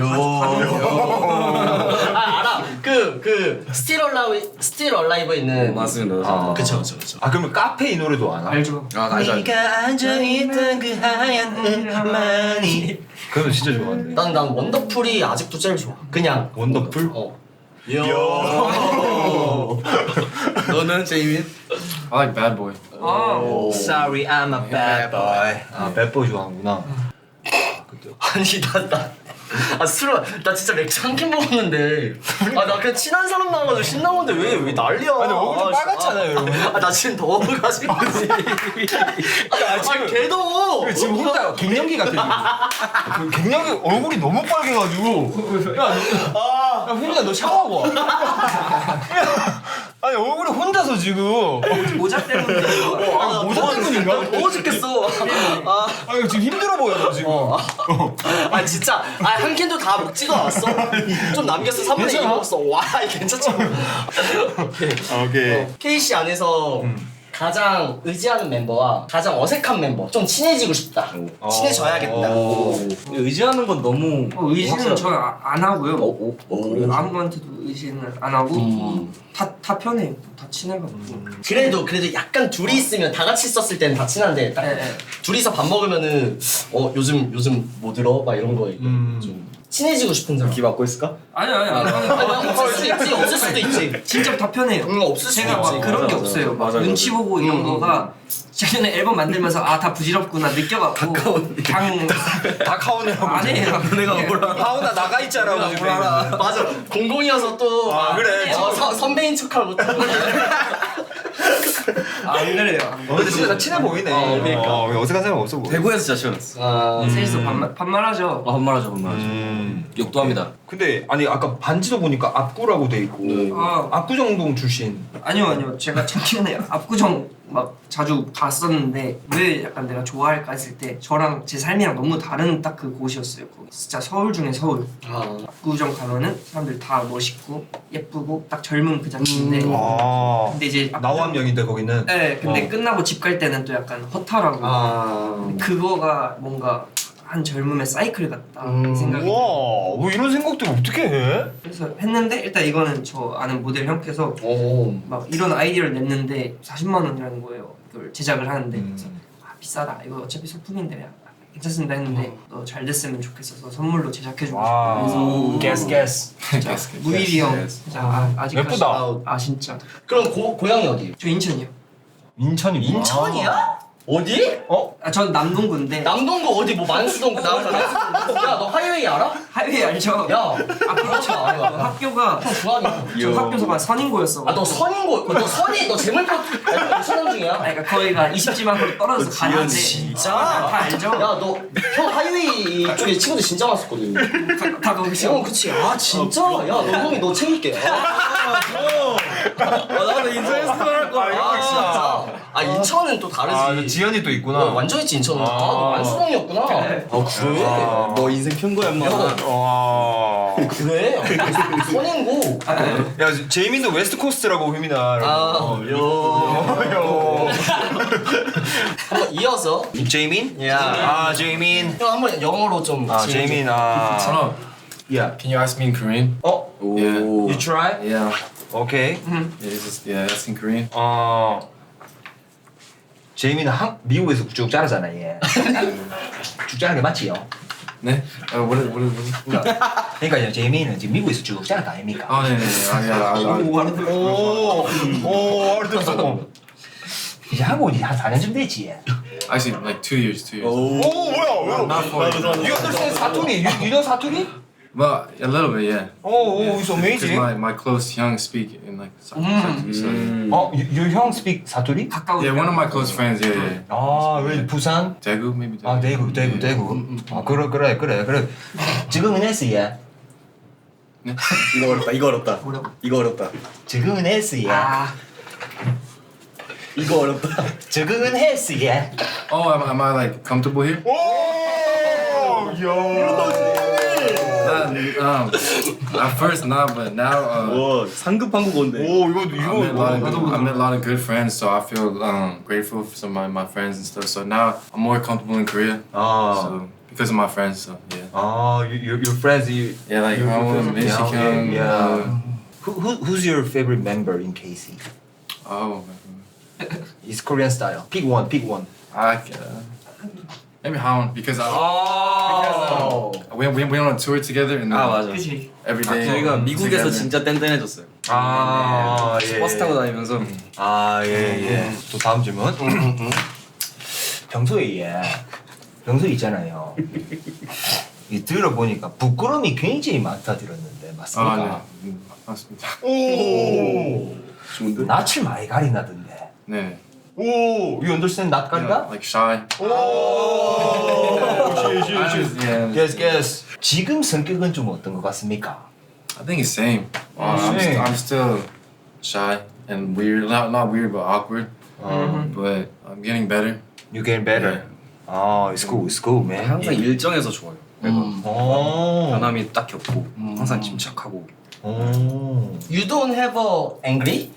그 스틸 얼라이브 있는 맞습니다. 그쵸. 그러면 카페 이 노래도 아나? 알죠. 알죠. 앉아있던 그 하얀 음만이 그건 진짜 좋아하는데. 난 원더풀이 아직도 제일 좋아. 그냥 원더풀? 너는 제이민? I like Bad Boy. Sorry, I'm a bad boy. bad boy 좋아하는구나. 아니 나 진짜 맥주 한 캔 먹었는데 나 그냥 친한 사람 나와가지고 신나는데 왜 난리야. 아니, 얼굴 좀 빨갛잖아요, 여러분. 나 지금 더워가지고 지금 개 더워. 지금 혼자 갱년기 같아. 지금. 갱년기 얼굴이 너무 빨개가지고. 야, 혼자 너 샤워하고 와. 아니 얼굴이 혼자서 지금. 모자 때문에 모자 때문인가? 더워 죽겠어. 이거 지금 힘들어 보여 너 지금. 진짜 한 캔도 다 먹지도 않았어. 좀 남겼어. 3분의 1 먹었어. 와 괜찮지. 오케이. KC 안에서 가장 의지하는 멤버와 가장 어색한 멤버 좀 친해지고 싶다. 친해져야겠다. 의지하는 건 너무 의지는 저는 안 하고요. 아무한테도 의지는 안 하고 다 편해요. 다 친해가지고. 그래도 약간 둘이 있으면 다 같이 있었을 때는 다 친한데 딱 둘이서 밥 먹으면은 요즘 뭐 들어? 막 이런 거 좀 친해지고 싶은 사람. 귀 막고 있을까? 아니요. 없을 수도 있지. 진짜 다 편해요. 없을 수도 제가 막 있지. 그런 게 맞아, 없어요. 막 맞아. 눈치 보고 이런 거가 작년에 앨범 만들면서 다 부질없구나 느껴갖고 그냥 다 카운이라고. 안 해요. 내가 몰라. 카운아 나가 있잖아. 지금. 맞아. 공공이어서 또 그래. 선배인 척하고 또. 안 그래요. 근데 진짜 다 친해 보이네. 그러니까. 어색한 사람 없어 보여. 대구에서 진짜 시원했어. 셋이서 반말하죠. 반말하죠. 욕도 합니다. 근데 아니 아까 반지도 보니까 압구라고 돼 있고 아. 압구정동 출신. 아니요. 제가 작년에 압구정 막 자주 갔었는데 왜 약간 내가 좋아할까 했을 때 저랑 제 삶이랑 너무 다른 딱 그 곳이었어요. 거기 진짜 서울 중에 서울. 압구정 가면은 사람들 다 멋있고 예쁘고 딱 젊은 그 자체인데 근데 이제 나우함역인데 거기는. 네, 근데 끝나고 집 갈 때는 또 약간 허탈하고 그거가 뭔가 한 젊음의 사이클 같다 이 생각이 와, 뭐 이런 생각들 어떻게 해? 그래서 했는데 일단 이거는 저 아는 모델 형께서 막 이런 아이디어를 냈는데 40만 원이라는 거예요. 이걸 제작을 하는데 그래서 비싸다. 이거 어차피 소품인데 그냥 괜찮습니다 했는데 너 잘 됐으면 좋겠어서 선물로 제작해주고 싶어. 게스. 무일이 형 Yes. 진짜 아직까지 예쁘다. 진짜 그럼 고향이 어디? 저 인천이요. 인천이구나. 인천이야? 어디? 전 남동구인데 남동구 어디 뭐 만수동 야너 하이웨이 알아? 하이웨이 알죠? 야 그렇죠. 학교가 중앙이야. 저 학교가 선인고였어. 아너 선인고 너 선이 너 재물포 수능 중이야? 그러니까 거기가 20지망으로 떨어져서 가는데 진짜? 다 알죠? 야 너 형 하이웨이 쪽에 친구들 진짜 많았었거든. 다 거기서. 그치. 아 진짜? 야 너 형이 너 챙길게. 나도 인터넷에서 할 거야. 아 진짜. 아 인천은 또 다르지. 지연이 또 있구나. 완전 있지 인천은. 너 만수동이었구나. 네. 그래? 너 인생 편 거야, 인마. 와. 그래? 선인고. 야, 제이민도 웨스트 코스트라고 휘민아. 한번 이어서 제이민? 야. 제이민. 형 한번 영어로 좀. 제이민. Hold on. Yeah. Can you ask me in Korean? Yeah. You try? Yeah. Okay. Yeah, that's in Korean. 제이민은 미국에서 쭉 자라잖아, 얘. 쭉 자란 게 맞지요? 네? What is? 그러니까 제이민은 지금 미국에서 쭉 자란 거 아닙니까? Oh, yeah. 오, 알았어. 이제 한국 이제 한 4년쯤 됐지. Actually, like 2 years. 오, 뭐야? Not 4 years. You understand 사투리? You know 사투리? But a little bit, yeah. Oh, it's Because amazing. my close young speak in like Saturday, so your 형 speak 사투리? 가까운. yeah, one of my close friends, yeah. 왜 부산? Daegu, maybe. Daegu. 대구. 그래. 지금은 했어요. 이거 어렵다. 뭐라고? 이거 어렵다. 지금은 했어요. 이거 어렵다. 지금은 했어요. Oh, am I like comfortable here? 오, At first, not, but now. 와, 상급 한국어인데. 오, I met a lot of good friends, so I feel grateful for some of my friends and stuff. So now I'm more comfortable in Korea. So because of my friends, so yeah. your friends, Yeah, like Hong, Michigan. Who's your favorite member in KC? Oh, It's Korean style. Pick one. maybe Hong because we went on a tour together and 맞아. 그치. every day. 저희가 미국에서 together. 진짜 뗀뗀해졌어요. 예. 버스 타고 다니면서 예. 또 다음 질문. 평소에 있잖아요. 이 들어보니까 부끄러움이 굉장히 많다 들었는데 맞습니까? 네. 맞습니다. 오. 좋은데? 낯을 많이 가리나던데. 네. 오, you understand 낯 가리다? Like shy. 오. Yeah. Guess. 지금 성격은 좀 어떤 것 같습니까? I think it's same. Same. I'm still shy and weird. Not weird, but awkward. But I'm getting better. You getting better. It's cool, man. 항상 일정해서 좋아요. 오. 변함이 딱히 없고 항상 침착하고. 오. You don't have a angry?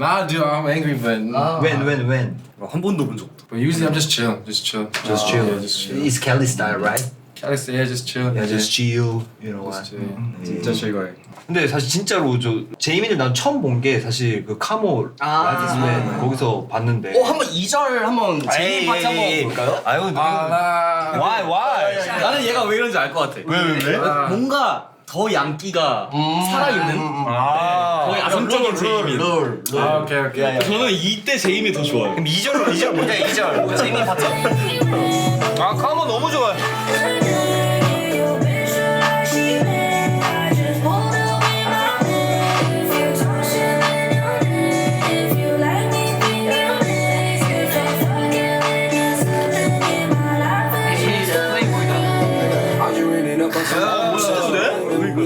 Nah, dude, I'm angry, but When? 한 번도 본 적 없다. but usually I'm just chill. Just chill. Yeah, just chill. It's Kelly style, right? I say yeah, just chill. Yeah, just chill. You know what? Just chill. 진짜 즐거워요. 근데 사실 진짜로 저 제이민을 난 처음 본 게 사실 그 카모 라디스맨 거기서 봤는데. 한번 2절 한번 제이 파트 한번 볼까요? 아유, why? 나는 얘가 왜 이런지 알 것 같아. 왜? 뭔가 더 양기가 살아있는 거의 아성적인 제이민. Okay. 저는 이때 제임이 더 좋아요. 그럼 2절 뭐냐 2절. 제이민 파트. 카모 너무 좋아요.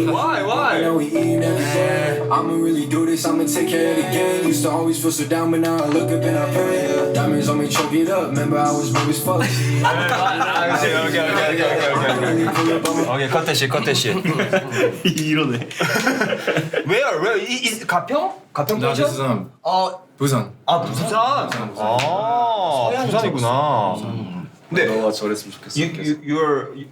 Why? 말. know we eating every day. I'ma really do this, I'ma take care of the game. Used to always feel so down, but now I look up and I pray. Diamonds on me, choke it up. Remember I was broke as fuck. 오케이 컷대시. 이러네. Where? Is 가평? 가평 No, this is 펜션? Busan. 아 부산. 아 부산이구나. 근데 너가 저랬으면 좋겠어.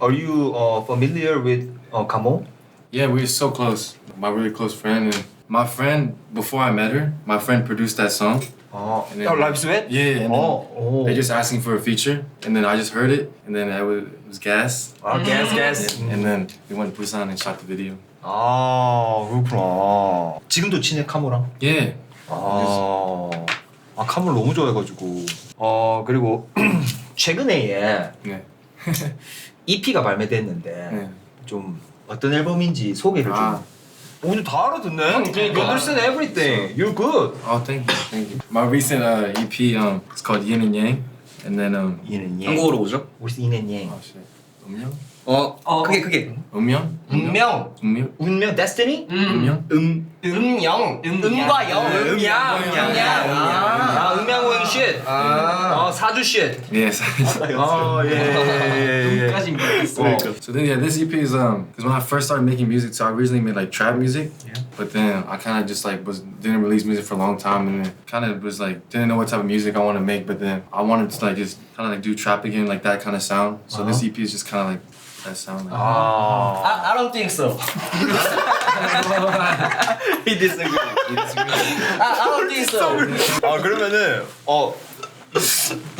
are you familiar with 가모? Yeah, we were so close. My really close friend and my friend before I met her, my friend produced that song. And then- Live Sweat? Yeah, and then 어. they just asking for a feature, and then I just heard it, and then it was gas. 아 gas. And then we went to Busan and shot the video. 아 그렇구나. 지금도 친해 카모랑? Yeah. 아 카모를 너무 좋아해가지고. 그리고 최근에 네. EP가 발매됐는데 네. 좀 어떤 앨범인지 소개를 좀. 아. 오늘 다 알아듣네. You understand everything. You're good. Oh, thank you. My recent EP, it's called Yin and Yang, and then 이는 예. 한국어로 오죠? 우리 이는 예. oh shit, 음영, 그게. 음영, 운명, 음영, 운명 Destiny? 음영. 음영, 음과 영, 음양. 아 음양은 shit. 사주 shit. Yes. 예. 까지 믿겠어. So then, yeah, this EP is because when I first started making music, so I originally made like trap music. Yeah. But then I kind of just like didn't release music for a long time, and then kind of was like didn't know what type of music I want to make. But then I wanted to like just kind of like do trap again, like that kind of sound. So this EP is just kind of like that sound. Like, I don't think so. He disagree. I don't think so. 그러면은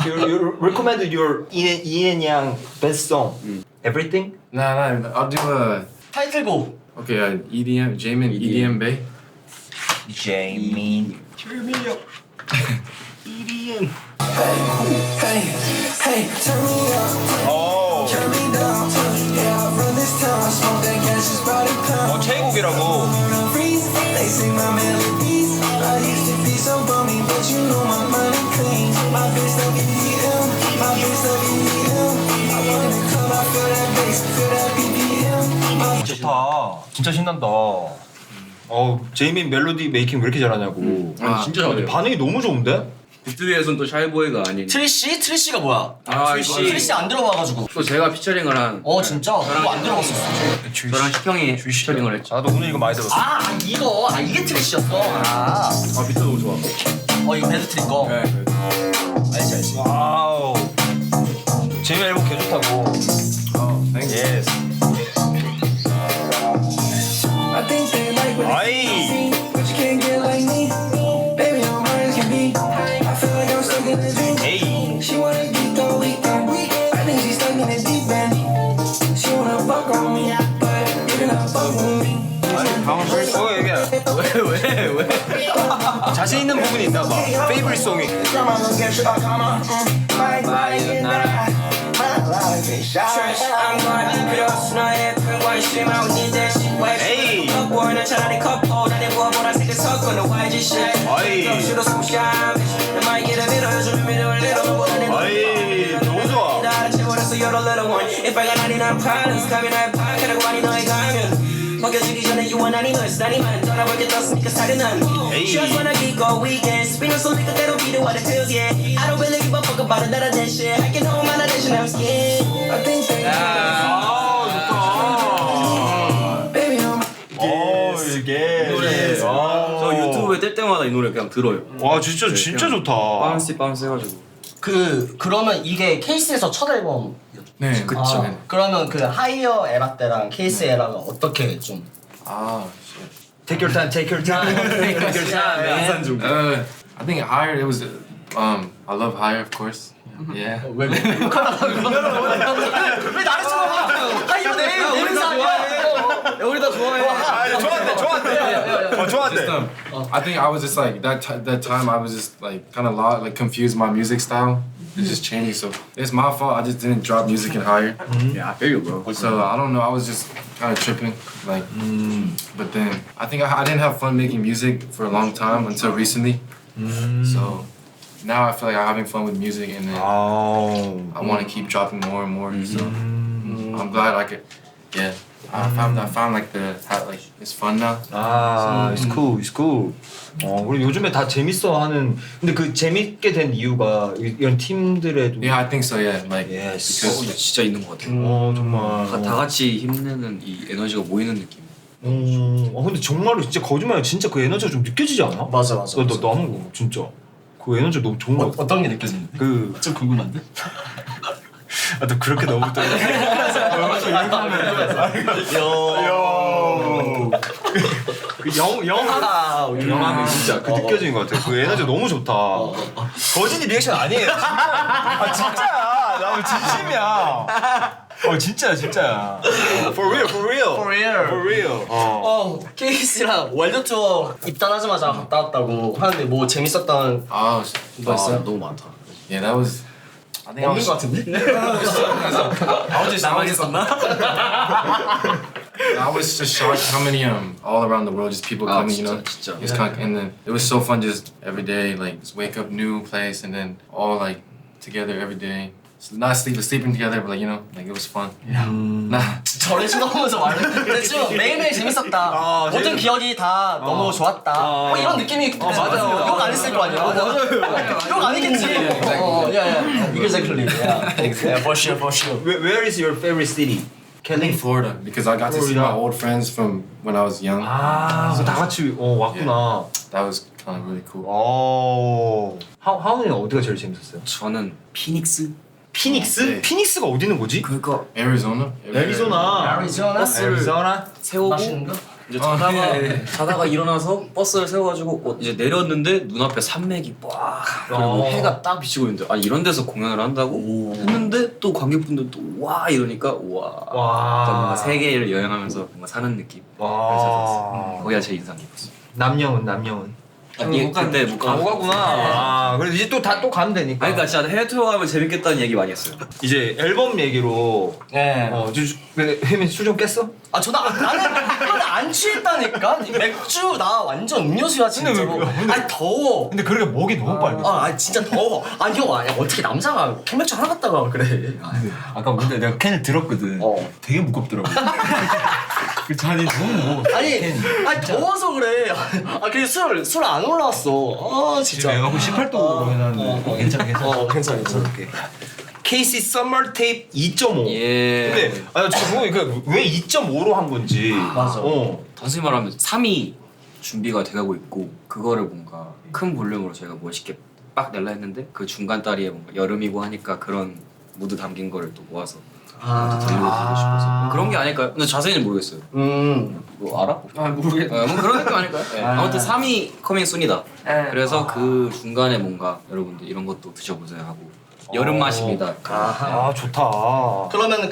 you recommend your 이는 양 best song. Everything? Nah, I'll do a 타이틀곡. okay, EDM, Jamin EDM Bay. Jamin. Hey, turn me up. Turn me down. Yeah, I run this town. Smoke that gas just by the pound. 최애곡이라고. Freeze, they sing my melodies. I used to be so bummy, but you know my money clean. My bitch stuck in DM, my bitch stuck in DM. I run in the club, I feel that bass, feel that BPM. 좋다. 진짜 신난다. 제이민 멜로디 메이킹 왜 이렇게 잘하냐고. 아니, 진짜 잘해요. 반응이 너무 좋은데? 비트위에서는 또 샤이보이가 아닌. 트리시? 트리시가 뭐야? 트리시. 트리시 안 들어봐가지고. 또 제가 피처링을 한. 진짜? 그거 안 들어봤었어. 저랑 희평이 피처링을 했죠. 나도 오늘 이거 많이 들었어. 이게 트리시였어. 비트 너무 좋아. 이거 배드 트리 거. 알지. 와우. 제이민 앨범 개 좋다고. Thank you. 예스. I think they like what 아이. they see, but you can't get like me. Baby, I'm hard as can be. I feel like I'm stuck in a dream. 에이. She wanna geek all weekend. I think she's stuck in the deep end. She wanna fuck on me, but you cannot fuck with me. 왜? 자신 있는 부분이 있나 봐. 페이버릿 송이. Grandma gonna get you a comma. My life is shot. I'm gonna keep it up, no head, 큰 관심, I don't need that shit. 에이. 컵보이는 차라리 컵보, 나내 보라색을 섞어, 너 YG shit. 아이. 좀 샤, 내 마이기를 밀어주면 밀어올리러, 너보다는 아이, 너무 좋아. 나 알아채버렸어, you're a little one. If I got 99 problems, 감이 나의 파악하라고 하니 너의 가면. 먹여주기 전에 유한 아닌 걸 쓰다니만 떠나볼게 떴으니까 사려난 Just wanna geek all weekend 스피너 소리 그대로 be the what it feels, yeah I don't really give a fuck about another that shit I can hold my attention, I'm scared I think they baby, I'm 이게. 저 유튜브에 뜰 때마다 이 노래 그냥 들어요. 와 진짜 좋다. 바운스 해가지고. 그러면 이게 케이스에서 첫 앨범. 네, 그쵸. 그러면 그 하이어 에라 때랑 케이스 에라가 어떻게 좀. Shit. Take your time. Take your time. 양산 중. I think Higher, it was, I love Higher, of course. Yeah. 왜 나를 쳐봐? 하이어 내 이름사 아니야? 우리 다 좋아해. 좋았대. I think I was just like, that time I was just like kind of lost, like confused my music style. It's just changing, so it's my fault. I just didn't drop music in Higher. Yeah, I feel you, bro. So I don't know. I was just kind of tripping, like. But then I think I didn't have fun making music for a long time until recently. So now I feel like I'm having fun with music, and then I want to keep dropping more and more. So I'm glad I could. Yeah. I found like how like it's fun now. it's cool, it's cool. 그리고 요즘에 다 재밌어하는. 근데 그 재밌게 된 이유가 이런 팀들에도. Yeah, I think so. Yeah, like Yes. because 진짜 있는 것 같아요. 정말. 다 같이 힘내는 이 에너지가 모이는 느낌. 근데 정말로 진짜 거짓말 진짜 그 에너지가 좀 느껴지지 않아? 맞아. 너 한번 진짜 그 에너지 너무 좋은 거 같아. 어떤 게 느껴지는데? 좀 궁금한데? 또 그렇게 너무 또 영함이 진짜 그 느껴지는 것 같아. 그 에너지 너무 좋다. 거진이 리액션 아니에요. 진짜야. 나 오늘 진심이야. 진짜야. For real. 케이스랑 월드 투어 입단하자마자 갔다 왔다고 하는데 뭐 재밌었던 거 있어요? 너무 많다. yeah, that was. I think I 없는 was. 거 같은데? I was just 나만 있었나? I was just shocked how many all around the world just people coming, you know. 진짜. It's kind of, and then it was so fun just every day like just wake up new place and then all like together every day. Not sleeping together, but like you know, like it was fun. Nah. 저를 쳐다보면서 말했는데 지금 매일매일 재밌었다. 모든 기억이 다 너무 좋았다. 이런 느낌이 맞아요. 욕 안 했을 거 아니야. 욕 아니겠지. Exactly. Yeah, for sure. Where is your favorite city? I think Florida because I got to see my old friends from when I was young. 다 같이 왔구나. That was kind of really cool. 하은이는 어디가 제일 재밌었어요? 저는 피닉스. 피닉스? 네. 피닉스가 어디 있는 거지? 그거 Arizona. 애리조나. 애리조나? 세우고 맛있는 거? 이제 자다가 일어나서 버스를 세워가지고 이제 내렸는데 눈앞에 산맥이 빡 그리고 해가 딱 비치고 있는데 이런 데서 공연을 한다고 했는데 또 관객분들도 와 이러니까 와 뭔가 세계를 여행하면서 뭔가 사는 느낌. 그래서 거기가 제일 인상 깊었어. 남영은. 그때 못 가구나. 그래서 이제 또 가면 되니까. 그러니까 진짜 해외 투어 가면 재밌겠다는 얘기 많이 했어요. 이제 앨범 얘기로. 혜민 술 좀 깼어? 나는 안 취했다니까. 맥주 나 완전 음료수야 진짜로. 더워. 근데 그렇게 목이 너무 빨개. 진짜 더워. 형 어떻게 남자가 캔맥주 하나 갖다가 그래. 아까 근데 내가 캔을 들었거든. 되게 무겁더라고. 그 잔이 너무 무거워. 더워서 그래. 그게 술 안 올라왔어. 진짜. 내가 18도로 해놨는데. 괜찮아. 괜찮아. KC Summer Tape 2.5. 예. 근데 저 왜 2.5로 한 건지. 맞아. 단순히 말하면 3위 준비가 돼가고 있고 그거를 뭔가 큰 볼륨으로 저희가 멋있게 빡 낼라 했는데 그 중간 다리에 뭔가 여름이고 하니까 그런 무드 담긴 거를 또 모아서 들려드리고 싶어서 그런 게 아닐까요? 근데 자세히는 모르겠어요. 뭐 알아? 모르겠다. 뭐 그런 느낌 아닐까요? 아무튼 3위 커밍 순이다. 그래서 그 중간에 뭔가 여러분들 이런 것도 드셔보세요 하고 여름 맛입니다. 좋다. 그러면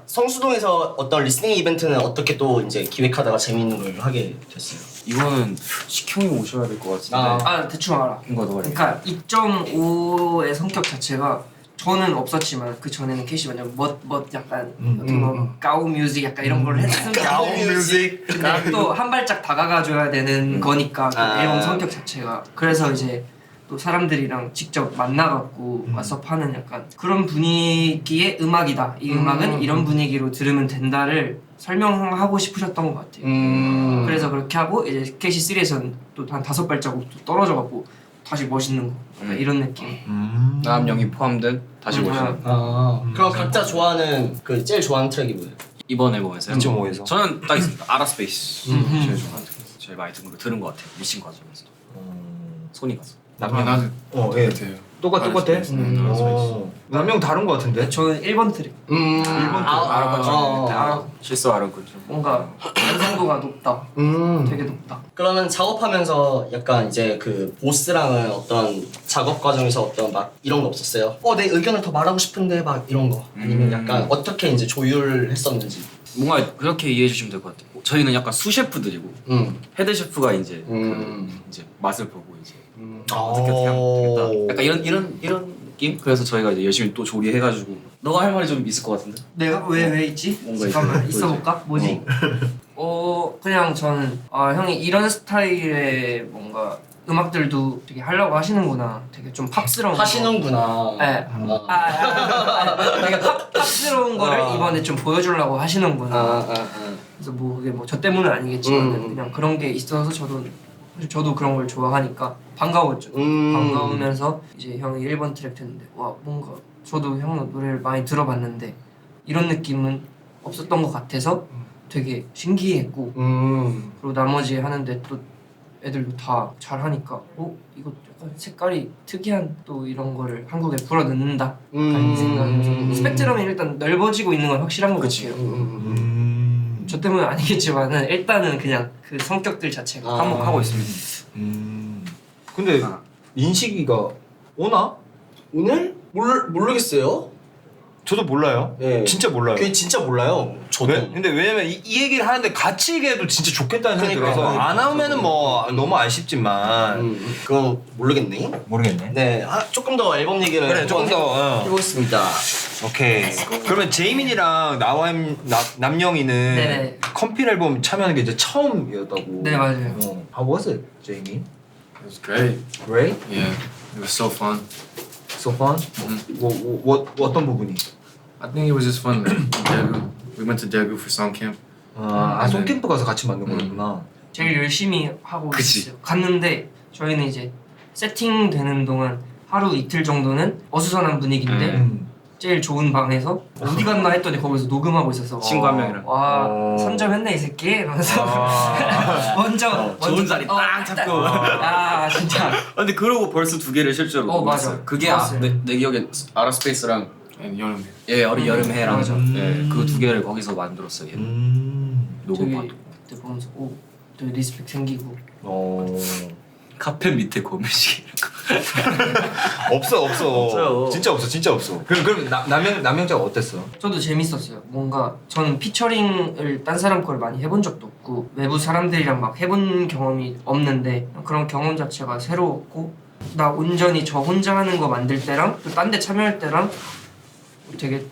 성수동에서 어떤 리스닝 이벤트는 어떻게 또 이제 기획하다가 재미있는 걸 하게 됐어요? 이거는 식형이 오셔야 될 것 같은데. 대충 알아. 이거 그러니까 2.5의 성격 자체가 저는 없었지만 그 전에는 캐시 완전 멋 약간 가우 뮤직 약간 이런 걸 했으니까 가우 뮤직. 또 한 발짝 다가가줘야 되는 거니까 그 앨범 성격 자체가. 그래서 이제 또 사람들이랑 직접 만나갖고 와서파는 약간 그런 분위기의 음악이다. 이 음악은 이런 분위기로 들으면 된다를 설명하고 싶으셨던 것 같아요. 그래서 그렇게 하고 이제 KC3에서는 또 한 5발자국 떨어져갖고 다시 멋있는 거 이런 느낌. 남영이 포함된 다시 멋있는. 그럼 각자 좋아하는 제일 좋아하는 트랙이 뭐예요? 이번 앨범에서요? 2.5에서 저는 딱 있습니다. 아라스페이스 제일 좋아하는 트랙. 제일 많이 들은 것 같아요. 미싱 과정에서도. 손이 가서. 똑같아? 남영 다른 거 같은데? 저는 1번 트랙. 1번 실수 알았거든요. 뭔가 완성도가 높다. 되게 높다. 그러면 작업하면서 약간 이제 그 보스랑은 어떤 작업 과정에서 어떤 막 이런 거 없었어요? 내 의견을 더 말하고 싶은데 막 이런 거 아니면 약간 어떻게 이제 조율했었는지. 뭔가 그렇게 이해해 주시면 될 것 같아요. 저희는 약간 수셰프들이고 헤드 셰프가 이제 이제 맛을 보고 이제 어떻게 하면 되겠다. 약간 이런 느낌? 그래서 저희가 이제 열심히 또 조리해가지고 너가 할 말이 좀 있을 것 같은데? 내가 왜 있지? 잠깐만 있어볼까? 뭐지? 그냥 저는 형이 이런 스타일의 뭔가 음악들도 되게 하려고 하시는구나. 되게 좀 팝스러운 하시는구나. 네. 되게 팝스러운 거를 이번에 좀 보여주려고 하시는구나. 그래서 뭐 그게 뭐 저 때문은 아니겠지만 그냥 그런 게 있어서 저도 그런 걸 좋아하니까 반가웠죠. 반가우면서 이제 형이 1번 트랙 됐는데 와 뭔가 저도 형 노래를 많이 들어봤는데 이런 느낌은 없었던 것 같아서 되게 신기했고 그리고 나머지 하는데 또 애들도 다 잘하니까 이거 약간 색깔이 특이한 또 이런 거를 한국에 불어넣는다 라는 생각에서 스펙트럼이 일단 넓어지고 있는 건 확실한 것 같아요. 저 때문은 아니겠지만은 일단은 그냥 그 성격들 자체가 한몫하고 있습니다. 근데 민식이가 오나? 오늘? 모르겠어요. 저도 몰라요. 네. 진짜 몰라요. 그게 진짜 몰라요. 저도. 근데 왜냐면 이 얘기를 하는데 같이 얘기해도 진짜 좋겠다는 생각이 들어서 안 나오면은 뭐 너무 아쉽지만 그건 모르겠네. 모르겠네. 네, 조금 더 앨범 얘기를 그래 조금 더 해보겠습니다. 오케이. 그러면 제이민이랑 남영이는 네네. 컴필 앨범 참여하는 게 이제 처음이었다고. 네 맞아요. How was it, Jamie? It was great. Great? Yeah, it was so fun. So fun? 어떤 부분이? I think it was just fun. Daegu. We went to Daegu for song camp. 송캠프 가서 같이 만든 거구나. 제일 열심히 하고 그치. 있어요. 갔는데 저희는 이제 세팅되는 동안 하루 이틀 정도는 어수선한 분위기인데 제일 좋은 방에서 어디 갔나 했더니 거기서 녹음하고 있어서 친구 한 명이랑. 와 선점했네 이 새끼 이러면서 먼저 좋은 자리 딱 잡고. 진짜 근데 그러고 벌써 2개를 실제로 맞아. 녹음했어요. 그게 좋았어요. 내 기억엔 아라스페이스랑 And 여름에. 여름해랑 맞아. 그 2개를 거기서 만들었어요. 녹음하고. 되게 그때 보면서 되게 리스펙 생기고 카페 밑에 고민식. 없어. 없어요. 진짜 없어. 그럼 남영자가 어땠어? 저도 재밌었어요. 뭔가 저는 피처링을 딴 사람 걸 많이 해본 적도 없고 외부 사람들이랑 막 해본 경험이 없는데 그런 경험 자체가 새로웠고 나 온전히 저 혼자 하는 거 만들 때랑 또 딴 데 참여할 때랑 되게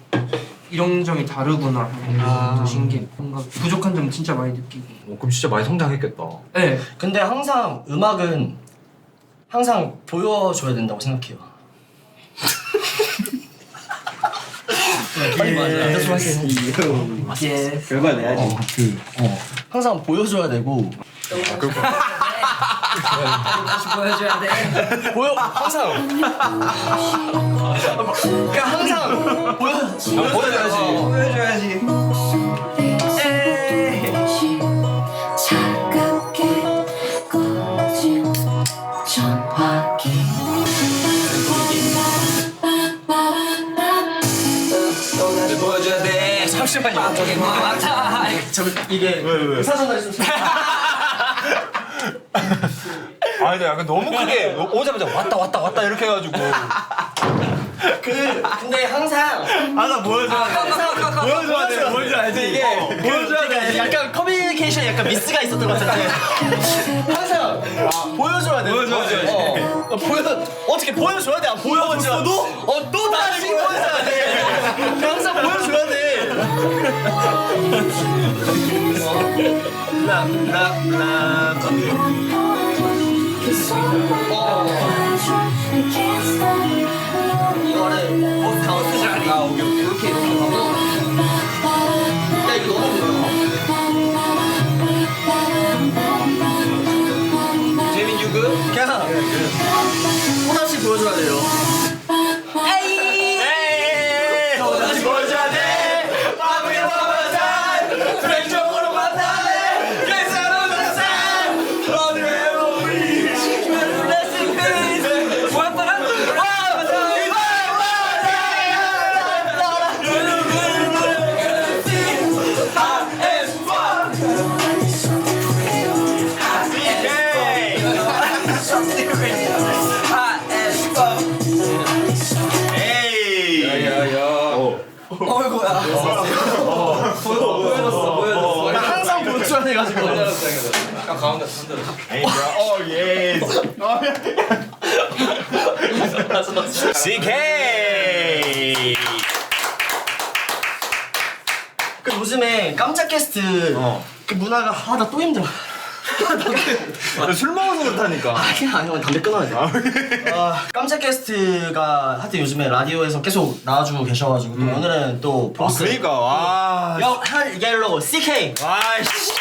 이런 점이 다르구나 하는 게 신기해. 뭔가 부족한 점 진짜 많이 느끼고. 그럼 진짜 많이 성장했겠다. 네. 근데 항상 음악은 항상 보여줘야 된다고 생각해요. 빨리 맞아. 예. 결과 내야지. 항상 보여줘야 되고 다시 보여줘야 돼. 항상 그러니까 항상 보여줘야지. 차갑게 꺼진 전화기 보여줘야 돼. 잠시만요. 이게 의사전화를 좀 아니 약간 너무 크게 오자마자 왔다 이렇게 해가지고. 근데 항상 보여줘야 돼. 뭔지 알지? 이게 보여줘야 돼. 약간 커뮤니케이션에 약간 미스가 있었던 것 같은데 항상 보여줘야 돼. 어떻게 보여줘야 돼? 안 보여줘도 또 다시 보여줘야 돼. 항상 보여줘야 돼. 이거를 가운데 자리. 이렇게 가면 야 이거 너무 재민 유그? 그냥 또다시 보여줘야 돼요. 또다시 보여줘야 돼. 마음에 보여줘. 왼쪽으로 만나네. 괜찮은 세상. 오늘의 우리 blessing please. 왔다라. 보여줬어. 항상 보여줘야 돼가지고. 가운데 손들어. 예. CK. 그 요즘에 깜짝 게스트 그 문화가 나 또 힘들어. 술 먹어서 그렇다니까. 아니면 담배 끊어야 돼. 깜짝 게스트가 하여튼 요즘에 라디오에서 계속 나와주고 계셔가지고 또 오늘은 또 보스 그러니까 와. 한 옐로우 CK 아이씨.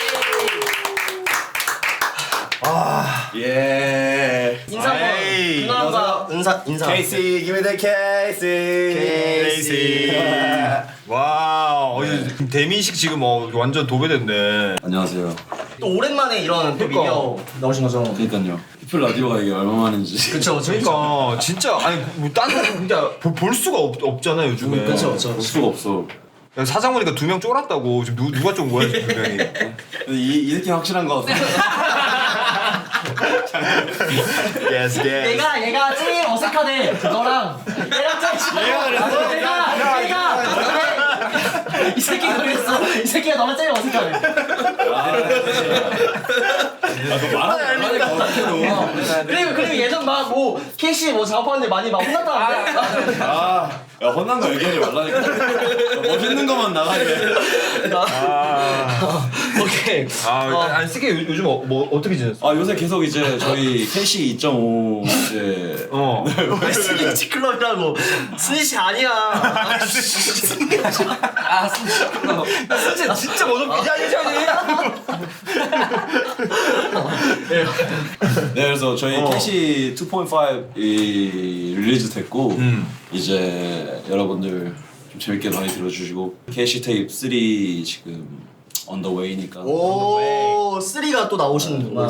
예. 인사 한번 에이, 누나가 인사 케이시, give me the 케이시. 와. 대민식 지금 완전 도배됐네. 안녕하세요. 또 오랜만에 이런 또 미디어 나오신 거죠? 그러니까요. 피플 라디오가 이게 얼마만인지. 그쵸 그러니까 진짜 아니 뭐딴 진짜 볼 수가 없잖아요 요즘에. 그쵸 볼 수가 없어. 야, 사장 보니까 2명 쫄았다고. 지금 누가 쫀 거야 지금 2명이. 이 느낌 확실한 것 같아. yes, yes. 얘가 제일 어색하대 너랑 얘랑 얘가 이 새끼가 그랬어 이 새끼가 너랑 제일 어색하대 그리고 예전 막 뭐 캐시 뭐 작업하는데 많이 막 혼났다는데 야 혼난 거 얘기하지 말라니까. 멋있는 것만 나가게. 오케이 아니 쓰게 요즘 뭐 어떻게 지냈어? 아 요새 계속 이제 저희 캐시 2.5 이제 스니치 클럽이라고 스니치 아니야 진짜 뭐좀 비자니잖니. 네 그래서 저희 캐시 2.5이 릴리즈 됐고 이제 여러분들 좀 재밌게 많이 들어주시고 캐시 테이프 3 지금 on the way니까. 오 3가 또 나오시는구나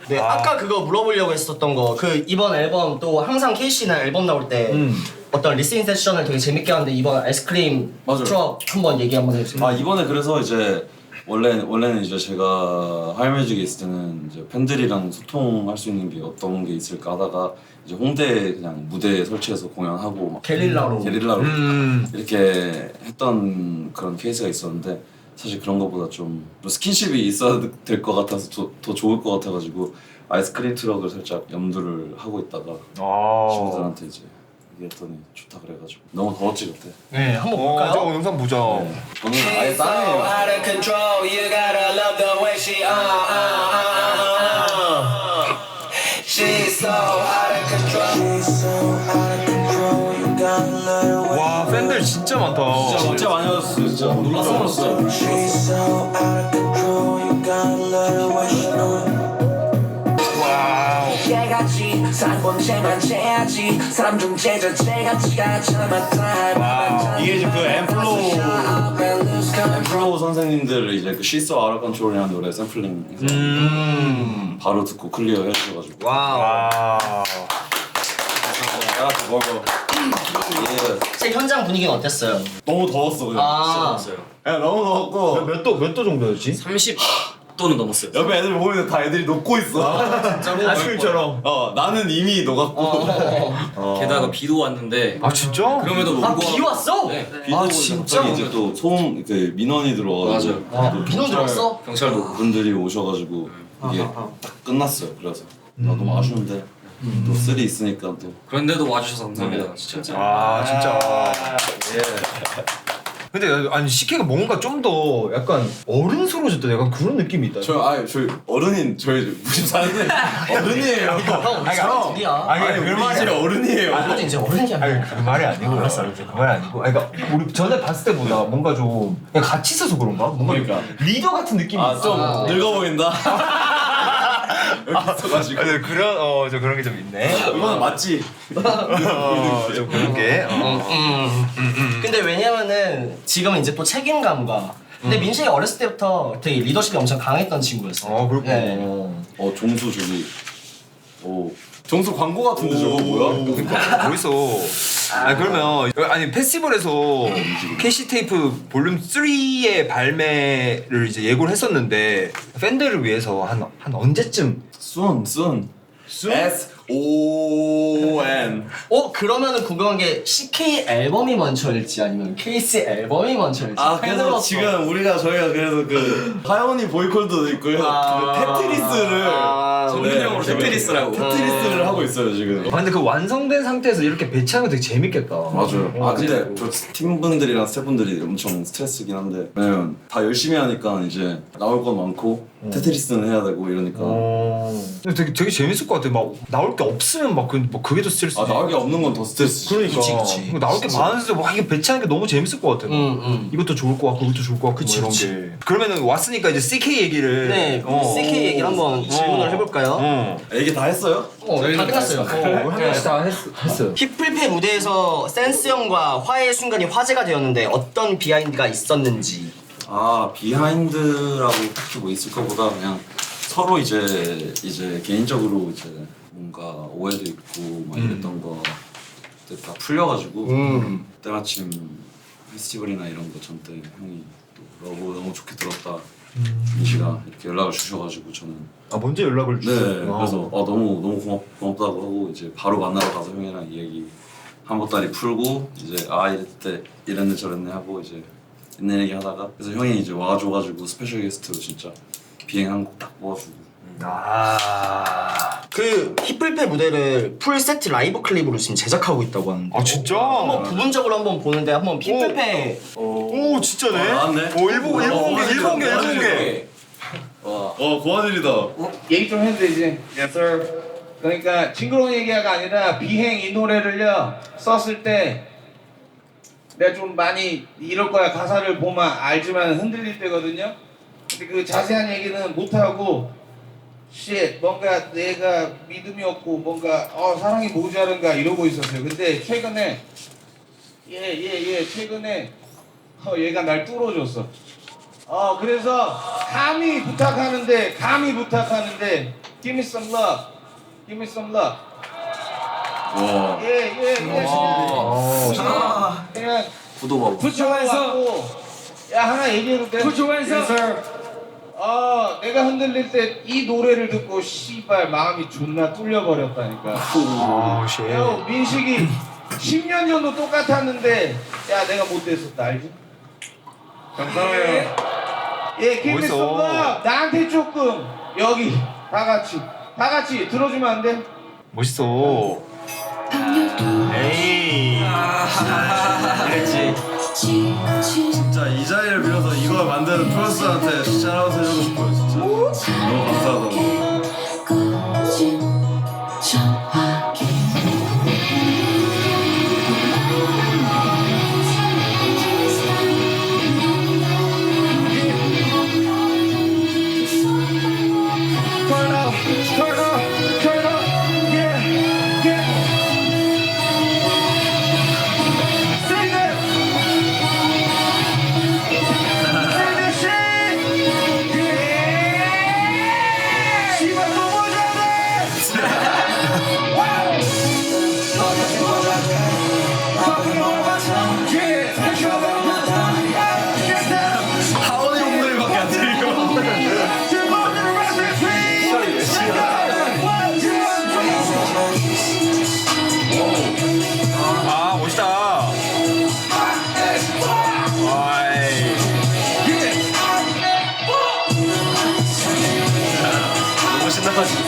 네 아까 그거 물어보려고 했었던 거 그 이번 앨범 또 항상 KC나 앨범 나올 때 어떤 리스닝 세션을 되게 재밌게 하는데 이번 아이스크림 맞아요. 트럭 한번 얘기 한번 해주세요. 아 이번에 그래서 이제 원래는 이제 제가 하이뮤직에 있을 때는 이제 팬들이랑 소통할 수 있는 게 어떤 게 있을까 하다가 이제 홍대에 그냥 무대 설치해서 공연하고 막 게릴라로 이렇게 했던 그런 케이스가 있었는데 사실 그런 것보다 좀 뭐 스킨십이 있어야 될 것 같아서 더 좋을 것 같아가지고 아이스크림 트럭을 살짝 염두를 하고 있다가 친구들한테 이제 얘기했더니 좋다 그래가지고 너무 더웠지 그때. 네 한번 볼까요? 저 영상 보자. 저는 아예 땀이에요. 와 팬들 진짜 많다. 진짜 많이 왔었어요. 진짜 놀랐어. 개같이 산 번째만 재야지 사람 중 제자체가 참았다 이게 지금 그 엠플로우 선생님들 이제 그 She's So Out of Control이라는 노래 샘플링 해서 바로 듣고 클리어 해주셔가지고 와. 따라서 먹어. 제 현장 분위기는 어땠어요? 너무 더웠어 그냥. 아 야, 너무 더웠고 몇 도 정도였지? 30도는 넘었어요. 옆에 애들 보면 다 애들이 녹고 있어. 진짜로? 아이스크림처럼. 나는 이미 녹았고. 게다가 비도 왔는데 아 진짜? 그럼에도 불구하고 비 왔어? 네. 비도 진짜 이제 또 소음 이렇게 민원이 들어와가지고 민원 들어왔어? 경찰도 분들이 오셔가지고 이게 딱 끝났어요. 그래서 너무 아쉬운데 또 쓰리 있으니까 또 그런데도 와주셔서 감사합니다. 진짜. 아 진짜. 근데 아니 CK가 뭔가 좀 더 약간 어른스러워졌다. 약간 그런 느낌이 있다. 저희 어른인 저희 94년생 어른이에요. 형 우리야 그 말이 어른이에요. 그래도 이제 어른이야 그 말이 아니고 알았어. 그 말이 아니고. 아니, 그러니까 우리 전에 봤을 때보다 뭔가 좀 그냥 같이 있어서 그런가? 뭔가 그러니까. 리더 같은 느낌이 있어. 좀 늙어 보인다. 여기 있어가지고. 아, 그런 저 그런 게 좀 있네. 이거는 맞지? 좀 그런 게. 근데 왜냐면은 지금은 이제 또 책임감과 근데 민식이 어렸을 때부터 되게 리더십이 엄청 강했던 친구였어요. 그렇고. 네. 종수 저기. 종수 광고 같은데 저거 뭐야? 그러니까 멋있어. 아니 그러면 아니 페스티벌에서 캐시 테이프 볼륨 3의 발매를 이제 예고를 했었는데 팬들을 위해서 한 언제쯤 Soon. S ON. 그러면은 궁금한 게 CK 앨범이 먼저일지 아니면 KC 앨범이 먼저일지. 아 그래서 팬으로서. 지금 저희가 그래서 그 하연이 보이콜도 있고요. 그 테트리스를 전문용어로 테트리스라고. 테트리스를 하고 있어요 지금. 근데 그 완성된 상태에서 이렇게 배치하면 되게 재밌겠다. 맞아요. 아 근데 저 팀분들이랑 스태프분들이 엄청 스트레스긴 한데 왜냐면 다 열심히 하니까 이제 나올 건 많고 테트리스는 해야 되고 이러니까. 근데 되게 재밌을 것 같아. 막 나올 게 없으면 막 그게 더 스트레스. 아 나올 게 없는 건 더 스트레스. 그러니까. 나올 게 많은데 막 이게 배치하는 게 너무 재밌을 것 같아. 이것도 좋을 것 같고 이것도 좋을 것 같고 그치, 뭐 이런 그치. 게. 그러면은 왔으니까 이제 CK 얘기를. 네, CK 얘기를 한번 질문을 해볼까요? 얘기 다 했어요? 다 끝났어요. 다 했어요. 힙플페 무대에서 센스 형과 화해의 순간이 화제가 되었는데 어떤 비하인드가 있었는지. 아 비하인드라고 딱히 뭐 있을 거보다 그냥 서로 이제 개인적으로 이제 뭔가 오해도 있고 막 이랬던 거 다 풀려가지고 때마침 페스티벌이나 이런 거 전 때 형이 또 러브 너무 좋게 들었다 민씨가 이렇게 연락을 주셔가지고 저는 먼저 연락을 네 주셨어요. 그래서 너무 고맙다고 하고 이제 바로 만나러 가서 형이랑 이야기 한 보따리 풀고 이제 이때 이랬네 저랬네 하고 이제 옛날 얘기 하다가 그래서 형이 이제 와줘가지고 스페셜 게스트로 진짜 비행 한 곡 딱 뽑아주고. 그 힙플페 무대를 풀 세트 라이브 클립으로 지금 제작하고 있다고 하는데. 아 진짜? 한번 부분적으로 한번 보는데 한번 힙플페. 오 진짜네. 나왔네. 일본 공개. 고아들이다. 얘기 좀 해도 되지? Yes sir. 그러니까 징그러운 얘기가 아니라 비행 이 노래를요 썼을 때 내가 좀 많이 이럴 거야 가사를 보면 알지만 흔들릴 때거든요. 근데 그 자세한 얘기는 못하고 뭔가 내가 믿음이 없고 뭔가 사랑이 모자른가 이러고 있었어요. 근데 최근에 최근에 얘가 날 뚫어줬어. 그래서 감히 부탁하는데 Give me some love. Give me some love. 와. 그냥 구도 봐봐. 부처에서 야 하나 얘기해도 돼? 부처에서 내가 흔들릴 때 이 노래를 듣고 씨발 마음이 존나 뚫려버렸다니까. 야 민식이 10년 전도 똑같았는데 야 내가 못됐었다 알지? 감사해요. Give me some love. 나한테 조금 여기 다 같이 들어주면 안 돼? 멋있어. 에이. 그렇지. 진짜 이 자리를 빌어서 이걸 만드는 프로듀서한테 샤라웃 해주고 싶어요 진짜. 너무 감사하다고. Turn up, yeah. Say that. Say that shit. Yeah. 씨발 너무 잘해. 하원이 형들밖에 안 들려. 멋있다. 너무 신나가지고.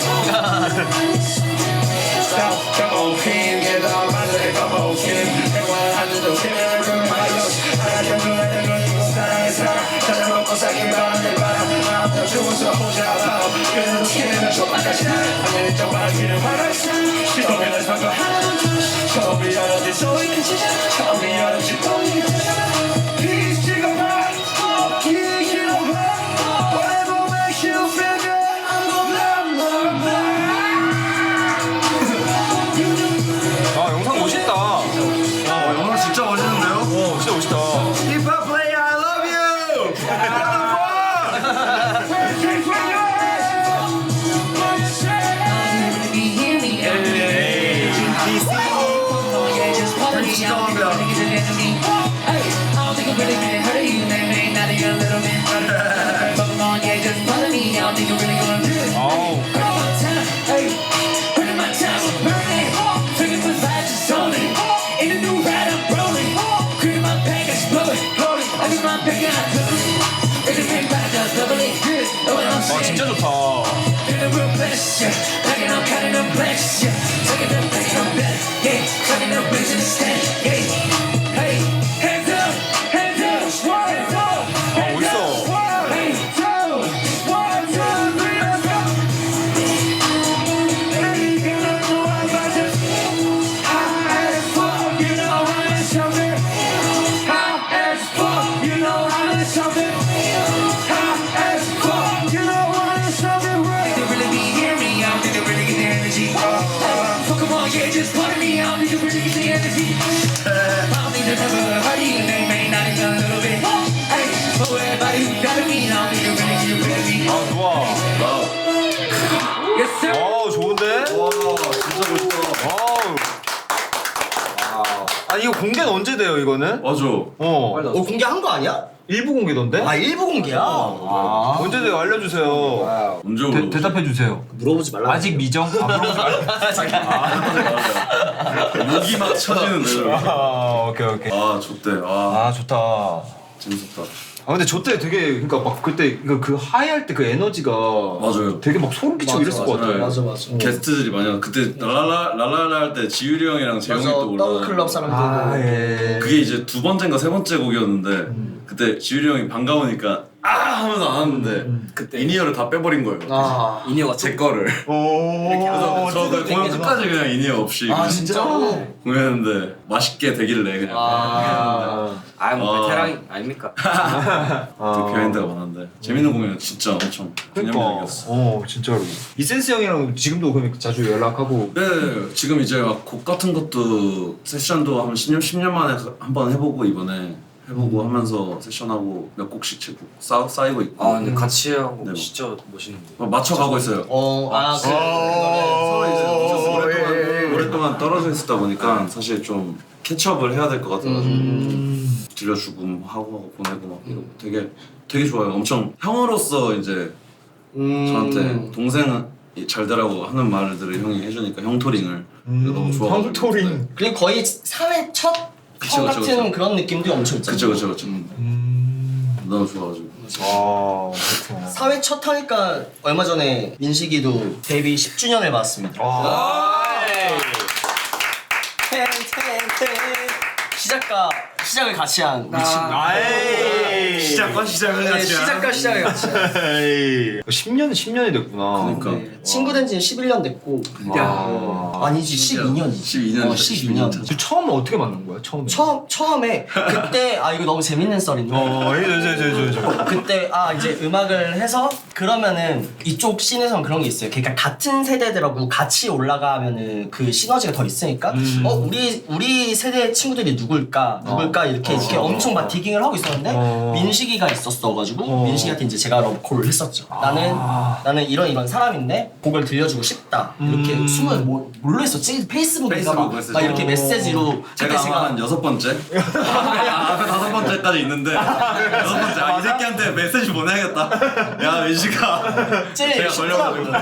영상 멋있다. 영상 진짜 멋있는데요? 진짜 멋있다. 힙합 플레이어 I love you. 아 진짜 좋다. 아 멋있어. 아 좋아. 어 좋은데? 와 진짜 멋있다. 아 이거 공개는 언제 돼요 이거는? 맞아. 공개한 거 아니야? 일부 공개던데? 아 일부 공개야? 언제 돼요? 알려주세요. 언제 대답해 주세요. 물어보지 말라. 아직 미정? 물어보지 말라. 여기 막 쳐지는데. 아 오케이. 아 좋대. 아 좋다. 재밌었다. 아 근데 저 때 되게 그러니까 막 그때 그 하이 할 때 그 에너지가 맞아요. 되게 막 소름 끼치고 이랬을 것 같아요. 맞아. 게스트들이 많이 와. 그때 랄랄라 할 때 지율이 형이랑 재영이 또 올라. 더블클럽 사람들. 아 예. 그게 이제 두 번째인가 세 번째 곡이었는데 그때 지율이 형이 반가우니까 아 하면서 안 하는데 그때 인이어를 다 빼버린 거예요. 인이어가 제 거를. 그래서 저 그 공연 끝까지 그냥 인이어 없이 그냥 진짜로? 공연했는데 맛있게 되길래 그냥 뭐 베테랑 아닙니까? 그 비하인드가 많은데 재밌는 공연 진짜 엄청 기념비적이었어. 진짜로. 이센스 형이랑 지금도 그럼 자주 연락하고. 네, 지금 이제 막 곡 같은 것도 세션도 한 10년 만에 한번 해보고 이번에 해보고 하면서 세션하고 몇 곡씩 쌓이고 있고. 아 근데 같이 하고 네. 진짜 멋있는데. 맞춰가고 있어요. 서로 이제 오랫동안 떨어져 있었다 보니까 사실 좀 캐치업을 해야 될 것 같아가지고 들려주고 하고 보내고 막 이러고 되게 좋아요. 엄청 형으로서 이제 저한테 동생은 잘 되라고 하는 말들을 형이 해주니까 형토링을 너무 좋아하고. 형토링. 그리고 거의 사회 첫 형 같은 그런 느낌도 엄청 있잖아요. 그쵸. 너무 좋아가지고. 아 그렇구나. 사회 첫 하니까 얼마 전에 민식이도 데뷔 10주년을 맞았습니다. 시작을 같이 한 우리 친구. 시작과 시작을 같이 시작과 시작을 같이 한. 10년이 됐구나. 그러니까. 친구 된 지는 11년 됐고. 아니지 12년이지. 12년. 12년. 처음은 어떻게 만난 거야? 처음에 그때 이거 너무 재밌는 썰인데. 그때 이제 음악을 해서 그러면은 이쪽 씬에서는 그런 게 있어요. 그러니까 같은 세대들하고 같이 올라가면은 그 시너지가 더 있으니까 우리 세대 친구들이 누굴까 이렇게 엄청 막 디깅을 하고 있었는데 민식이가 있었어가지고 민식이한테 이제 제가 러브콜을 했었죠. 나는 이런 사람인데 곡을 들려주고 싶다 이렇게 숨을 뭘로 했었지? 페이스북인가 막 이렇게 메시지로 제가 한 6번째? 앞에 5번째까지 있는데 6번째 이 새끼한테 메시지 보내야겠다. 야 민식아 제가 걸려가지고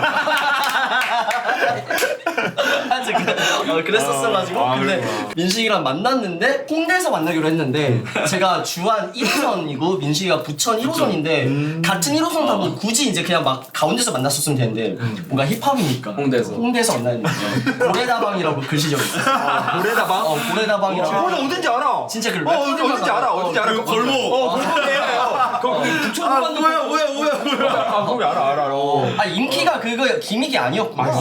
그랬었어가지고 근데 민식이랑 만났는데 홍대에서 만나기로 했는데 제가 주한 1호선이고 민식이가 부천 1호선인데 같은 1호선 타고 굳이 이제 그냥 막 가운데서 만났었으면 되는데 뭔가 힙합이니까 홍대에서 만나는데 고래다방이라고 글씨 적었어. 고래다방? 고래다방이라고. 어딘지 알아. 진짜 그 어딘지 알아. 그 골목. 골목이에요. 거기 부천 뭐야 거기 알아. 인기가 그거 기믹이 아니었구나.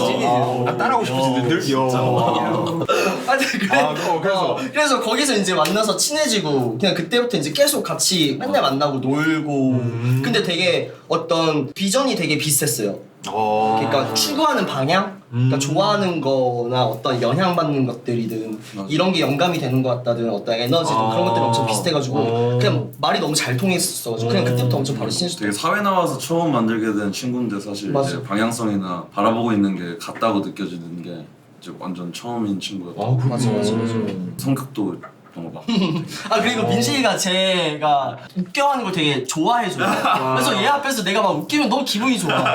나 따라하고 싶었는데 늘 귀여워. 그래서 거기서 이제 만나서 친해지고 그냥 그때부터 이제 계속 같이 맨날 만나고 놀고 근데 되게 어떤 비전이 되게 비슷했어요. 그러니까 추구하는 방향, 그러니까 좋아하는 거나 어떤 영향받는 것들이든 이런 게 영감이 되는 것 같다든 어떤 에너지든 그런 것들이 엄청 비슷해가지고 그냥 말이 너무 잘 통했었어가지고 그냥 그때부터 엄청 바로 친해졌어요. 되게 사회 나와서 처음 만들게 된 친구인데 사실 이제 방향성이나 바라보고 있는 게 같다고 느껴지는 게 이제 완전 처음인 친구였고 맞아. 성격도 너무 막 그리고 민식이가 제가 웃겨하는 걸 되게 좋아해줘요. 그래서 얘 앞에서 내가 막 웃기면 너무 기분이 좋아.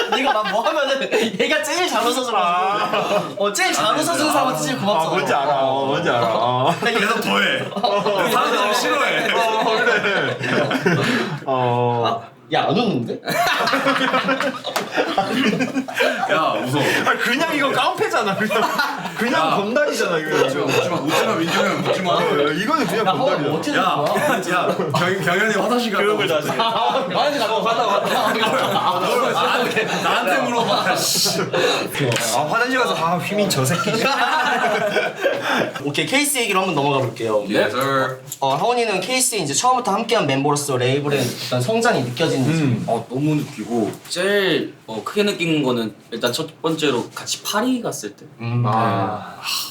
내가 막 뭐 하면은 얘가 제일 잘 웃어줘가지고 제일 잘 웃어주는 사람한테 제일 고맙잖아. 뭔지 알아. 그래서 더해. 사람들이 싫어해. 야 안 웃는데? 야 웃어. 그냥 이거 깡패잖아. 그냥 건달이잖아 이거. 웃지마 민규 형 웃지마. 이거는 그냥 야 하원 건달이야. 뭐 어떻게 된 거야? 경현이 화장실 갔다 오고 화장실 갔다 나한테 물어봐. 화장실 가서 휘민 저 새끼. 오케이 케이스 얘기로 한번 넘어가 볼게요. 예, sir. 하원이는 케이스에 이제 처음부터 함께한 멤버로서 레이블의 어떤 성장이 느껴지는지. 너무 느끼고 제일 크게 느낀 거는 일단 첫 번째로 같이 파리 갔을 때.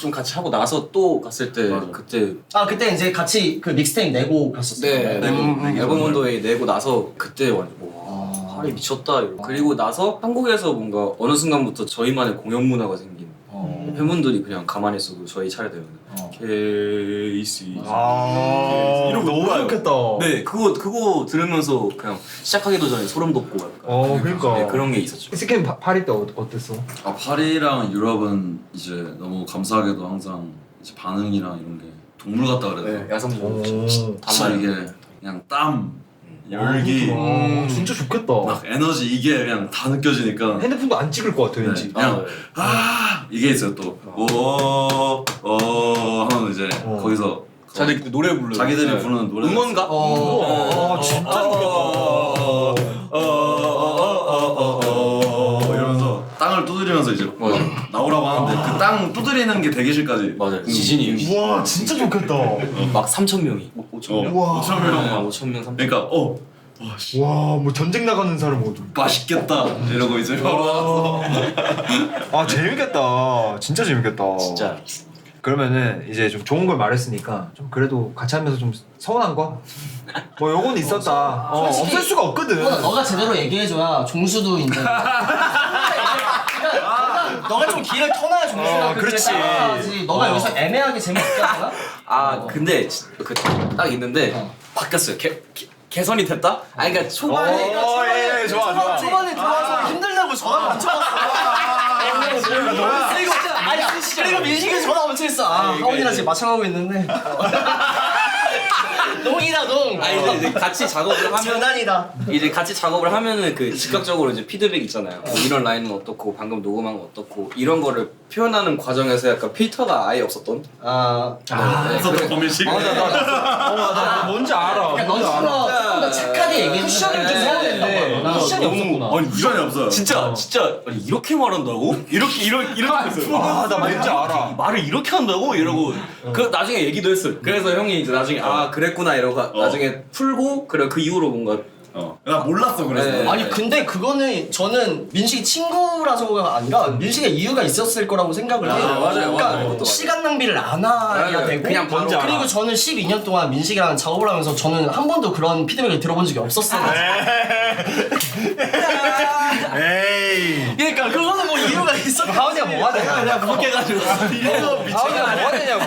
좀 같이 하고 나서 또 갔을 때 그때 그때 이제 같이 그 믹스테이프 내고 갔었어요. 앨범 원더웨이 내고 나서 그때 완전 와 파리 미쳤다 이러고. 그리고 나서 한국에서 뭔가 어느 순간부터 저희만의 공연 문화가 생긴. 팬분들이 그냥 가만히 있어도 저희 차례 되면 케이스 이런 거 너무 좋겠다. 네 그거 들으면서 그냥 시작하기도 전에 소름 돋고 약간 그러니까. 네, 그런 게 있었죠. 스킨 파리 때 어땠어? 파리랑 유럽은 이제 너무 감사하게도 항상 이제 반응이랑 이런 게 동물 같다 그래야 돼. 야성적 진짜 이게 그냥 땀, 열기, 진짜 좋겠다. 막 에너지 이게 그냥 다 느껴지니까 핸드폰도 안 찍을 것 같아 왠지. 그냥 이게 있어요 또. 하면 이제 거기서 자기들 노래 불러 자기들이 부르는 노래 응원가? 진짜 좋겠다. 이러면서 땅을 두드리면서 이제 나오라고 하는데 그 땅 두드리는 게 대기실까지 맞아요. 지진이 와 진짜 좋겠다. 막 3,000명이 5,000명? 우와. 5,000명 5,000명 3,000명 그러니까 와 뭐 전쟁 나가는 사람 모두. 맛있겠다 이러고 이제 바로 와서 재밌겠다. 진짜 재밌겠다. 진짜 그러면은 이제 좀 좋은 걸 말했으니까 좀 그래도 같이 하면서 좀 서운한 거? 뭐 요건 있었다. 없을 수가 없거든. 너가 제대로 얘기해줘야 종수도 이제. 너가 좀 길을 터놔야 종수가 그렇지. 너가 여기서 애매하게 재밌게 하잖아. 근데 그 딱 있는데 바뀌었어요. 개선이 됐다? 그러니까 초반에 좋아. 초반에 들어와서 힘들다고 전화 엄청 왔어. 그리고 민식이 전화 엄청 했어. 하원이랑 지금 마창하고 있는데. 농이다 농. 이제 같이 작업을 하면 장난이다. 이제 같이 작업을 하면은 그 즉각적으로 이제 피드백 있잖아요. 이런 라인은 어떻고 방금 녹음한 거 어떻고 이런 거를 표현하는 과정에서 약간 필터가 아예 없었던. 있었던 고민식 나 뭔지 알아. 넌 조금 더 착하게 얘기해. 쿠션을 좀 해야 되는데 쿠션이 없었구나. 아니 쿠션이 없어요. 진짜 아니, 이렇게 말한다고? 이렇게 했어요. 나 뭔지 알아. 말을 이렇게 한다고? 이러고 그 나중에 얘기도 했어요. 그래서 형이 이제 나중에 그랬구나 이러고 나중에 풀고 그래 그 이후로 뭔가 나 몰랐어 그래서 네. 아니 근데 그거는 저는 민식이 친구라서가 아니라 민식의 이유가 있었을 거라고 생각을 해요. 맞아요. 그러니까 그것도 시간 낭비를 안 해야 되고 그냥 바로 그리고 저는 12년 동안 민식이랑 작업을 하면서 저는 한 번도 그런 피드백을 들어본 적이 없었어요. 에이. 그러니까 그거는 뭐 이유가 있어. 하원이가 뭐가 되냐? 그냥 그렇게 해가지고 하원이가 뭐가 되냐고.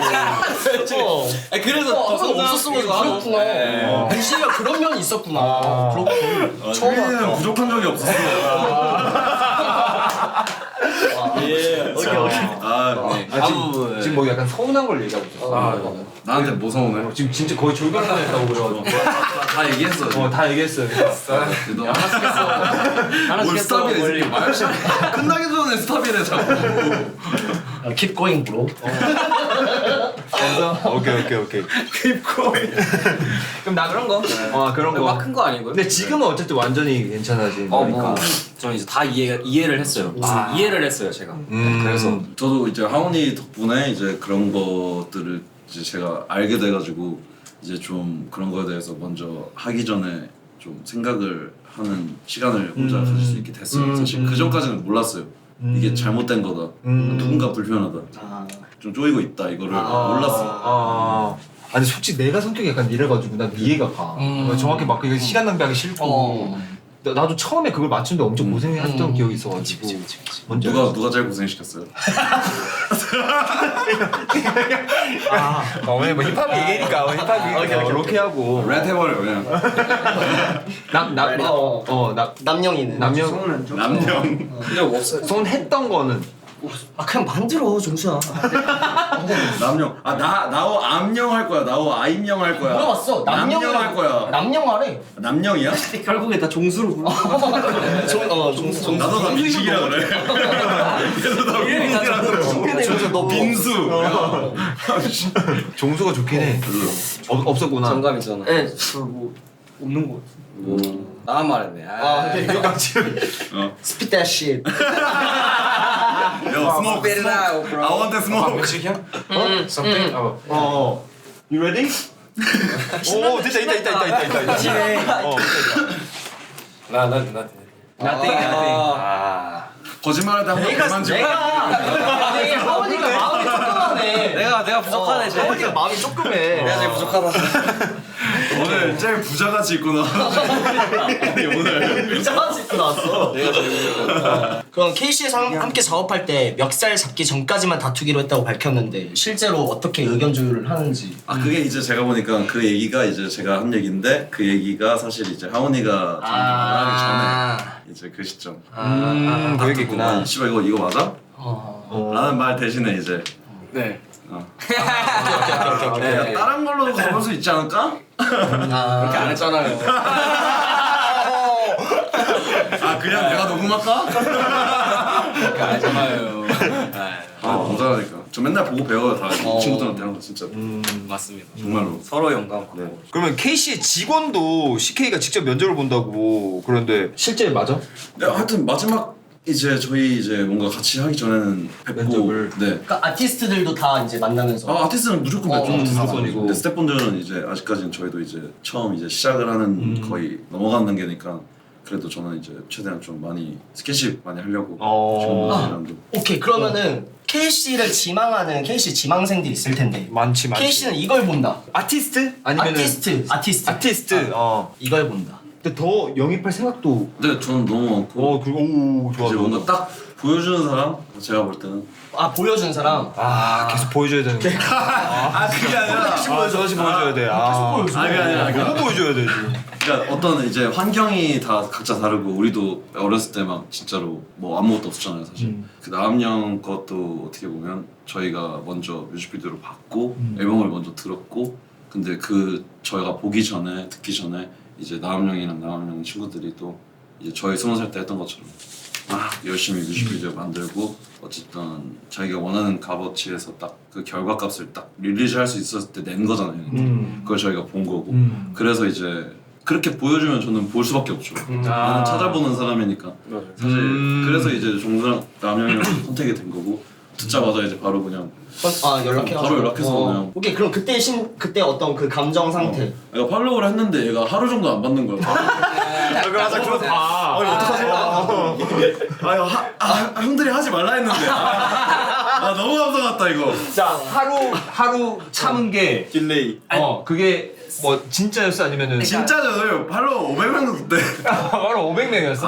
그래서 항상 없었으면 그렇구나. 민식이가 그런 면이 있었구나. 그렇군. 처음 우리는 알았다. 부족한 적이 없었어. 지금 뭐 약간 서운한 걸 얘기하고 있어. 나한테 뭐 서운해? 지금 진짜 거의 졸간당했다고 그래가지고. 다 얘기했어. 다 얘기했어요. 너 뭘 스탑이래 이 새끼 말없이 끝나기 전에 스탑이래 자꾸. Keep going, bro. 오케이. Keep going. 그럼 나 그런 거? 그런 거. 막 큰 거 아니고요. 근데 지금은 어쨌든 완전히 괜찮아지. 뭐 저는 이제 다 이해를 했어요. 이해를 했어요 제가. 그래서 저도 이제 하원이 덕분에 이제 그런 것들을 이제 제가 알게 돼가지고 이제 좀 그런 거에 대해서 먼저 하기 전에 좀 생각을 하는 시간을 혼자 가질 수 있게 됐어요. 사실 그 전까지는 몰랐어요. 이게 잘못된 거다. 누군가 불편하다. 좀 쪼이고 있다. 이거를 몰랐어. 아니 솔직히 내가 성격이 약간 이래가지고 난 이해가 가. 정확히 막 이거 시간 낭비하기 싫고. 나도 처음에 그걸 맞추는데 엄청 고생했던 기억이 있어가지고. 누가 제일 고생시켰어요? 왜냐면 뭐 힙합 얘기니까 힙합 로케하고 랩 해버려 그냥. 남영이네. 남영 남녀. 근데 없어. 손 했던 거는 아 그냥 만들어 정수야. 남영. 나오 암영 할 거야. 나오 아임영 할 거야. 물어봤어. 남영 할 거야. 남영하래. 남영이야? 결국에 다 종수로 불러. 정수. 나도 다 민식이라 그래. 그래서 나 민식이라 너 빈수. 종수가 좋긴 해. 없었구나. 정감이잖아. 네, 저뭐 없는 거 같아. 나만 말했네. Spit that shit. 야, 스모크. Spit it out, bro. I want the smoke. 민식이 형? Something? You ready? 오 됐다. 나. 거짓말할 때 한번 그만 좀. 아니 하원이가 마음이 조그만해. 내가 부족하네. 하원이가 마음이 조그매. 내가 제일 부족하다. 오늘 제일 부자같이 입고 나왔는데 오늘 이상하지 입고 나왔어. 그럼 KC에서 함께 작업할 때 멱살 잡기 전까지만 다투기로 했다고 밝혔는데 실제로 어떻게 의견 조율을 하는지. 그게 이제 제가 보니까 그 얘기가 이제 제가 한 얘기인데 그 얘기가 사실 이제 하원이가 하기 전에 이제 그 시점. 그 얘기구나. 씨발 이거 맞아? 라는 말 대신에 이제 네. 야, 다른 걸로도 가볼 수 있지 않을까? 그렇게 안 했잖아요. 그냥 내가 녹음할까? 그러니까 알잖아요. 감사하니까 저 맨날 보고 배워요 다 친구들한테 하는 거 진짜 맞습니다. 정말로 서로 영감. 네. 그러면 KC의 직원도 CK가 직접 면접을 본다고 그런데 실제 맞아? 네, 하여튼 마지막 이제 저희 이제 뭔가 같이 하기 전에는 뵙고 면접을. 네. 그러니까 아티스트들도 다 이제 만나면서. 아티스트는 무조건 뵙죠. 무조건이고. 근데 스태프분들은 이제 아직까지는 저희도 이제 처음 이제 시작을 하는 거의 넘어가는 단계니까 그래도 저는 이제 최대한 좀 많이 스킨십 많이 하려고 직원분들이랑도. 오케이 그러면은 KC를 지망하는 KC 지망생들이 있을 텐데. 많지. KC는 이걸 본다. 아티스트? 아니면은 아티스트. 이걸 본다. 근데 더 영입할 생각도. 네, 저는 너무 많고. 오 좋아. 이제 뭔가 딱 보여주는 사람 제가 볼 때는. 보여준 사람. 계속 보여줘야 되는 거야. 그게 아니라. 다시 보여줘야 돼. 그게 아니라. 너무 보여줘야 되지. 그러니까 어떤 이제 환경이 다 각자 다르고 우리도 어렸을 때 막 진짜로 뭐 아무것도 없었잖아요 사실. 그 나암영 것도 어떻게 보면 저희가 먼저 뮤직비디오를 봤고 앨범을 먼저 들었고 근데 그 저희가 보기 전에 듣기 전에 이제 나암영이랑 나암영 친구들이 또 이제 저희 20살 때 했던 것처럼 막 열심히 뮤직비디오 만들고 어쨌든 자기가 원하는 값어치에서 딱 그 결과값을 딱 릴리즈할 수 있었을 때 낸 거잖아요. 그걸 저희가 본 거고 그래서 이제 그렇게 보여주면 저는 볼 수밖에 없죠. 나는 찾아보는 사람이니까. 사실 그래서 이제 종수랑 남영이랑 선택이 된 거고 듣자마자 이제 바로 그냥 연락해가지고. 바로 연락해서 그냥. 오케이 그럼 그때 어떤 그 감정 상태. 내가 팔로우를 했는데 얘가 하루 정도 안 받는 거야. 맞아 그거 봐. 어떡하지? 형들이 하지 말라 했는데. 너무 감동 같다 이거. 자 하루 참은 게 딜레이. 그게 뭐 진짜였어 아니면은 진짜죠. 팔로우 500명 그때. 바로 500명이었어?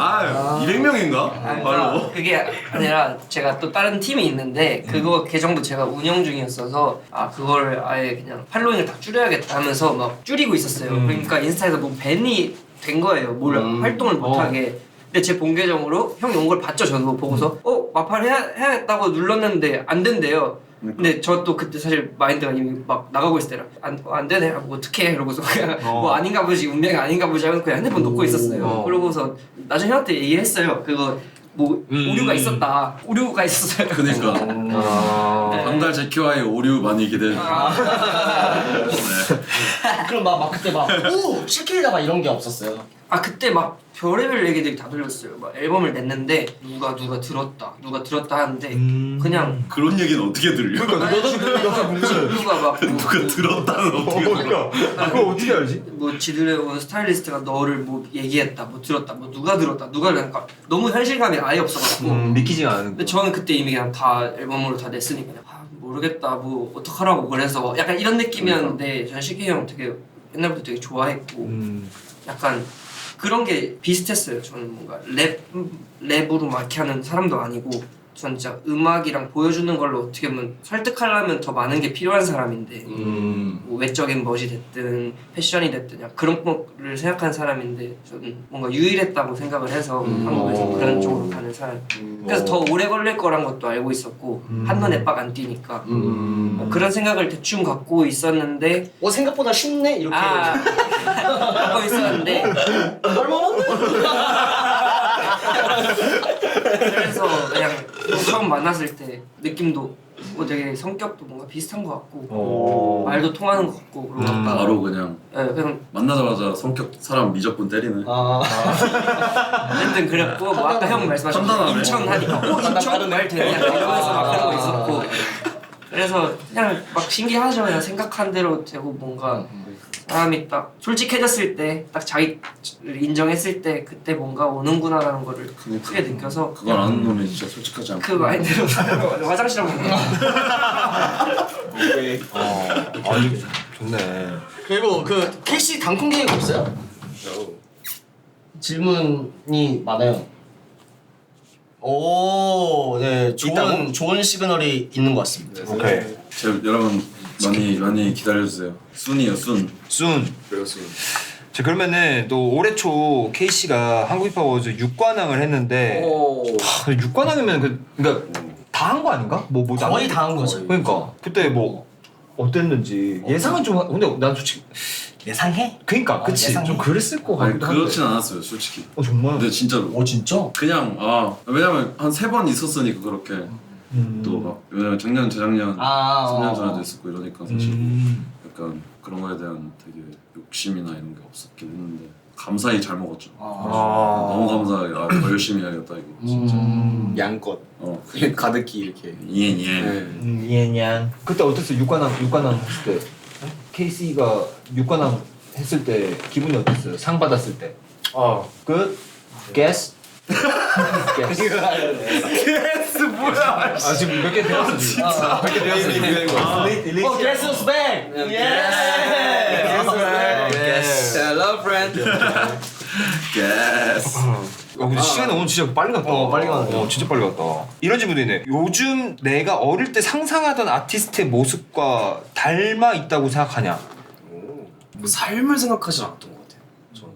200명인가? 그러니까 그게 아니라 제가 또 다른 팀이 있는데 그거 계정도 제가 운영 중이었어서 그걸 아예 그냥 팔로잉을 다 줄여야겠다 하면서 막 줄이고 있었어요. 그러니까 인스타에서 뭐 밴이 된 거예요. 뭘 활동을 못하게. 근데 제 본 계정으로 형이 온 걸 봤죠. 저도 보고서 마팔 해야겠다고 눌렀는데 안 된대요. 근데 저 또 그때 사실 마인드가 이미 막 나가고 있을 때라 안 되네. 뭐 어떡해 이러고서 그냥 뭐 아닌가 보지 운명이 아닌가 보지 하면서 그냥 핸드폰 놓고 있었어요. 그러고서 나중에 형한테 얘기했어요. 그거 뭐 오류가 있었다. 오류가 있었어요. 그니까. 방달 제키와의 오류 많이 기대. 그럼 막 그때 오 CK다 막 이런 게 없었어요. 그때 막 별의별 얘기들이 다 들렸어요. 막 앨범을 냈는데 누가 들었다 하는데 그냥 그런 얘기는 어떻게 들려? 누가 막 누가 들었다는 어떻게 들려? 그걸 어떻게 알지? 뭐 지들의 스타일리스트가 너를 뭐 얘기했다, 뭐 들었다, 뭐 누가 그러니까 너무 현실감이 아예 없어가지고 믿기지가 않은 근데 저는 그때 이미 그냥 다 앨범으로 다 냈으니까 그냥 모르겠다, 뭐 어떡하라고 그래서 약간 이런 느낌이었는데 저는 CK 형 되게 옛날부터 되게 좋아했고 약간 그런 게 비슷했어요. 저는 뭔가 랩으로 막 이렇게 하는 사람도 아니고 전 진짜 음악이랑 보여주는 걸로 어떻게 보면 설득하려면 더 많은 게 필요한 사람인데 뭐 외적인 멋이 됐든 패션이 됐든 그런 거를 생각하는 사람인데 저는 뭔가 유일했다고 생각을 해서 한국에서 그런 쪽으로 가는 사람. 그래서 더 오래 걸릴 거란 것도 알고 있었고 한눈에 빡 안 띄니까 그런 생각을 대충 갖고 있었는데 생각보다 쉽네 이렇게 갖고 있었는데 그래서 그냥 처음 만났을 때 느낌도 되게 성격도 뭔가 비슷한 것 같고 말도 통하는 것 같고 그리고 바로 그냥 그냥 만나자마자 성격 사람 미적분 때리네. 어쨌든 그랬고 뭐 아까 형 말씀하신 판단하네. 인천 하니까 인천 말 되냐 이러면서 막 그런 거 있었고 그래서 그냥 막 신기하죠. 그냥 생각한 대로 되고 뭔가 사람이 딱 솔직해졌을 때 딱 자기를 인정했을 때 그때 뭔가 오는구나라는 거를 크게 느껴서 그걸 아는 놈이 진짜 솔직하지 않고. 그 마인드로 화장실 한번 아니 좋네. 그리고 그 캐시 단콩 계획 없어요? 질문이 많아요. 오, 네, 좋은 시그널이 있는 것 같습니다. 오케이. 여러분 많이 기다려주세요. 순이요 순. 그래요 순. 자 그러면은 또 올해 초 KC가 한국 힙합 어워즈 6관왕을 했는데 6관왕이면 그러니까 다 한 거 아닌가? 뭐 거의 다 한 거죠. 그러니까 그때 뭐 어땠는지 예상은 좀 근데 난 솔직히 예상해? 그러니까 그치 예상해. 좀 그랬을 것 아니 같기도 한데. 그렇진 않았어요 솔직히. 정말. 근데 진짜로. 진짜? 그냥 왜냐면 한 3번 있었으니까 그렇게 또 막 왜냐면 작년 재작년 3년 전에도 있었고 이러니까 사실 약간 그런 거에 대한 되게 욕심이나 이런 게 없었긴 했는데 감사히 잘 먹었죠. 너무 감사하게 더 열심히 해야겠다 이거 진짜. 양껏 가득히 이렇게 이엔 이엔양. 그때 어땠어? 6관왕 했을 때 KC가 6관왕 했을 때 기분이 어땠어요? 상 받았을 때. Good? Guess? Guess 뭐야? 지금 몇 개 되었어 지금. 몇개 되었어 지금. Guess who's back? Yes. Hello friend. Yes. 근데 시간이 오늘 진짜 빨리 갔다. 빨리 가네. 진짜 빨리 갔다. 이런 질문도 있네. 요즘 내가 어릴 때 상상하던 아티스트의 모습과 닮아 있다고 생각하냐? 뭐 삶을 생각하지 않았던 것 같아요. 저는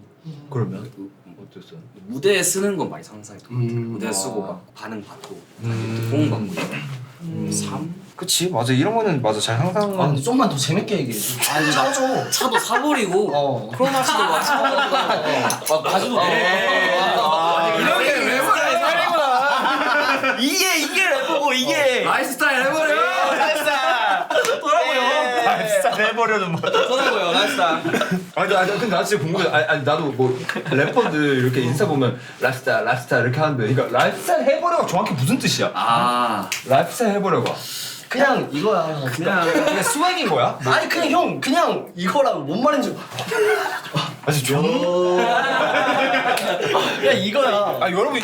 그러면 어땠어? 무대에 쓰는 건 많이 상상했던 것 같아요. 무대에 쓰고 막 반응 받고 호응 받고 이런 삶? 그치 맞아 이런 거는 맞아 잘 상상. 근데 좀만 더 재밌게 얘기해줘. 차죠. 차도 사버리고 크로마시도 막 사버리고 막 가지고 이렇게 래퍼를 살리구나. 이게 래퍼고 이게 라이프스타일 해버려. 라이프스타일 해버려는 뭐. 떠나고요 라이프스타일. 아니 근데 나 진짜 궁금해. 아니 나도 뭐 래퍼들 이렇게 인스타 보면 라이프스타일 이렇게 하는데 그러니까 라이프스타일 해버려가 정확히 무슨 뜻이야? 라이프스타일 해버려가. 그냥 이거야. 그냥 스웩인 거야? 아니 그냥 이거라고 뭔 말인지. 진짜 그냥 이거야. 여러분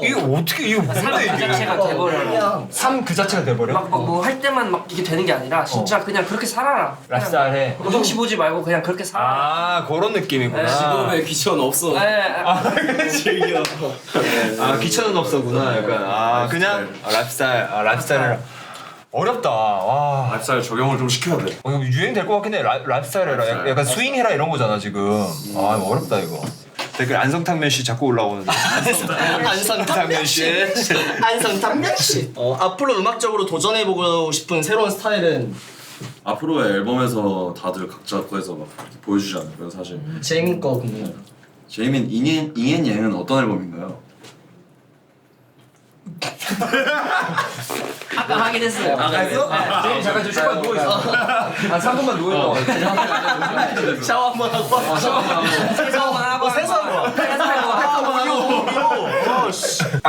이게 어떻게 이거 뭔데 그 이게? 자체가 돼버려. 삶 그 자체가 돼버려? 막 뭐 할 때만 막 이게 되는 게 아니라 진짜 그냥 그렇게 살아라. 라이프스타일 해. 눈치 보지 말고 그냥 그렇게 살아. 그런 느낌이구나. 직업에 귀천 없어. 귀천은 없어구나. 약간 그냥 라이프스타일. 어렵다. 와. 라이프스타일 적용을 좀 시켜야 돼. 유행 될 것 같긴 해. 라이프스타일 해라. 약간 스윙 해라 이런 거잖아 지금. 어렵다 이거. 댓글 안성탕면 씨 자꾸 올라오는데. 안성탕면 씨. 안성탕면 씨. 앞으로 음악적으로 도전해보고 싶은 새로운 스타일은 앞으로의 앨범에서 다들 각자 거에서 막 이렇게 보여주지 않을까요 사실. 제이민 거 궁금해요. 제이민 잉앤 양은 어떤 앨범인가요? 아까 하긴 했어요. 했어? 잠깐 좀 잠깐 누워 있어. 한 3분만 누워 있어. 샤워 한번 하고. 세수한번 하고 세수하고.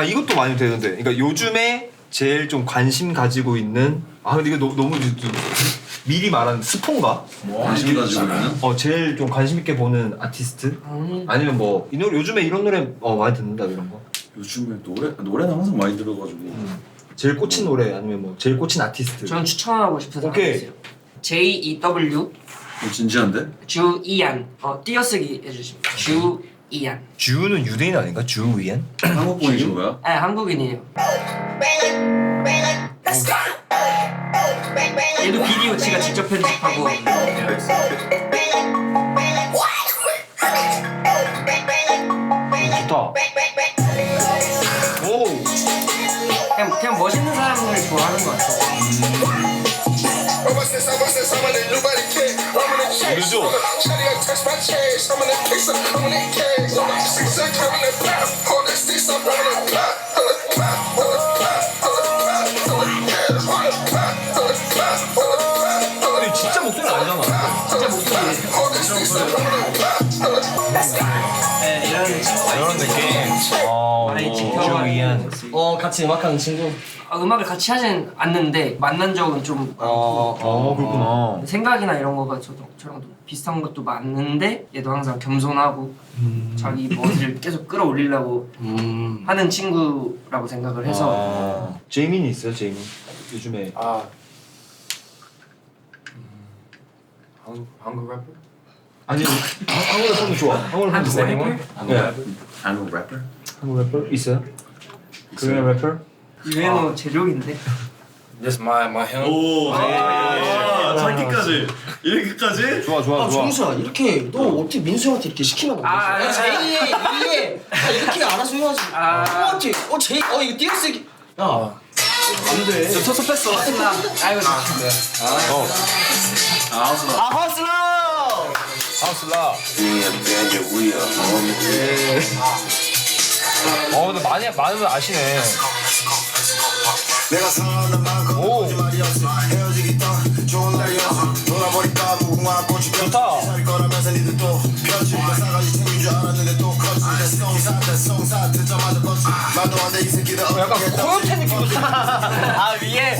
이것도 많이 되는데. 그러니까 요즘에 제일 좀 관심 가지고 있는. 근데 이거 너무 미리 말한 스폰가? 관심 가지고 있는? 제일 좀 관심 있게 보는 아티스트? 아니면 뭐 이 노래 요즘에 이런 노래 많이 듣는다 이런 거? 요즘에 노래는 항상 많이 들어가지고 제일 꽂힌 노래 아니면 뭐 제일 꽂힌 아티스트? 저는 추천하고 싶은 사람이 있어요. JEW 진지한데? 주이안. 띄어쓰기 해주시면 주이안. 주는 유대인 아닌가? 주이안? 한국 분이신 거야? 네, 한국인이에요. 얘도 비디오 지가 직접 편집하고. 좋다. 그냥 멋있는 사람을 좋아하는 것 같아요. 누죠? 근데 진짜 목소리 아니잖아. 진짜 목소리 네, 이런 친구가 이런 느낌. 많이 지켜봐요. 같이 음악하는 친구. 음악을 같이 하진 않는데 만난 적은 좀 많고 그렇구나. 생각이나 이런 거가 저랑 좀 비슷한 것도 많은데 얘도 항상 겸손하고 자기 멋을 계속 끌어올리려고 하는 친구라고 생각을 해서 제이민이 있어요, 제이민. 요즘에 한국 래퍼? 아니 한국 래퍼도 좋아. 한국 래퍼도 좋아. 한국 래퍼? 한국 래퍼 있어요? 코리안 래퍼? 유행어 제조인데 Just my 형. 오, 자기까지 이렇게까지? 좋아. 정수야 이렇게 너 어떻게 민수 형한테 이렇게 시키면 안 되지? 제이 위에 이렇게 알아서 해야지. 어떻게 제이 이거 띄어쓰기. 야. 안 돼. 섭섭했어. 아이고 하슬러. 하우슬라. 근데 많이들 아시네. 내가 사는 만큼 거짓말이 없어 헤어지기 전 좋은 날이었어 놀아버릴까 무궁화 꽃이 좋다. 살 거라면서 니들 또 펴지 싸가지 챙긴 줄 알았는데 또 커지 대성사 듣자마자 뻗지 말도 안 돼 이 새끼들 약간 코요태 느낌도 좀. 위에.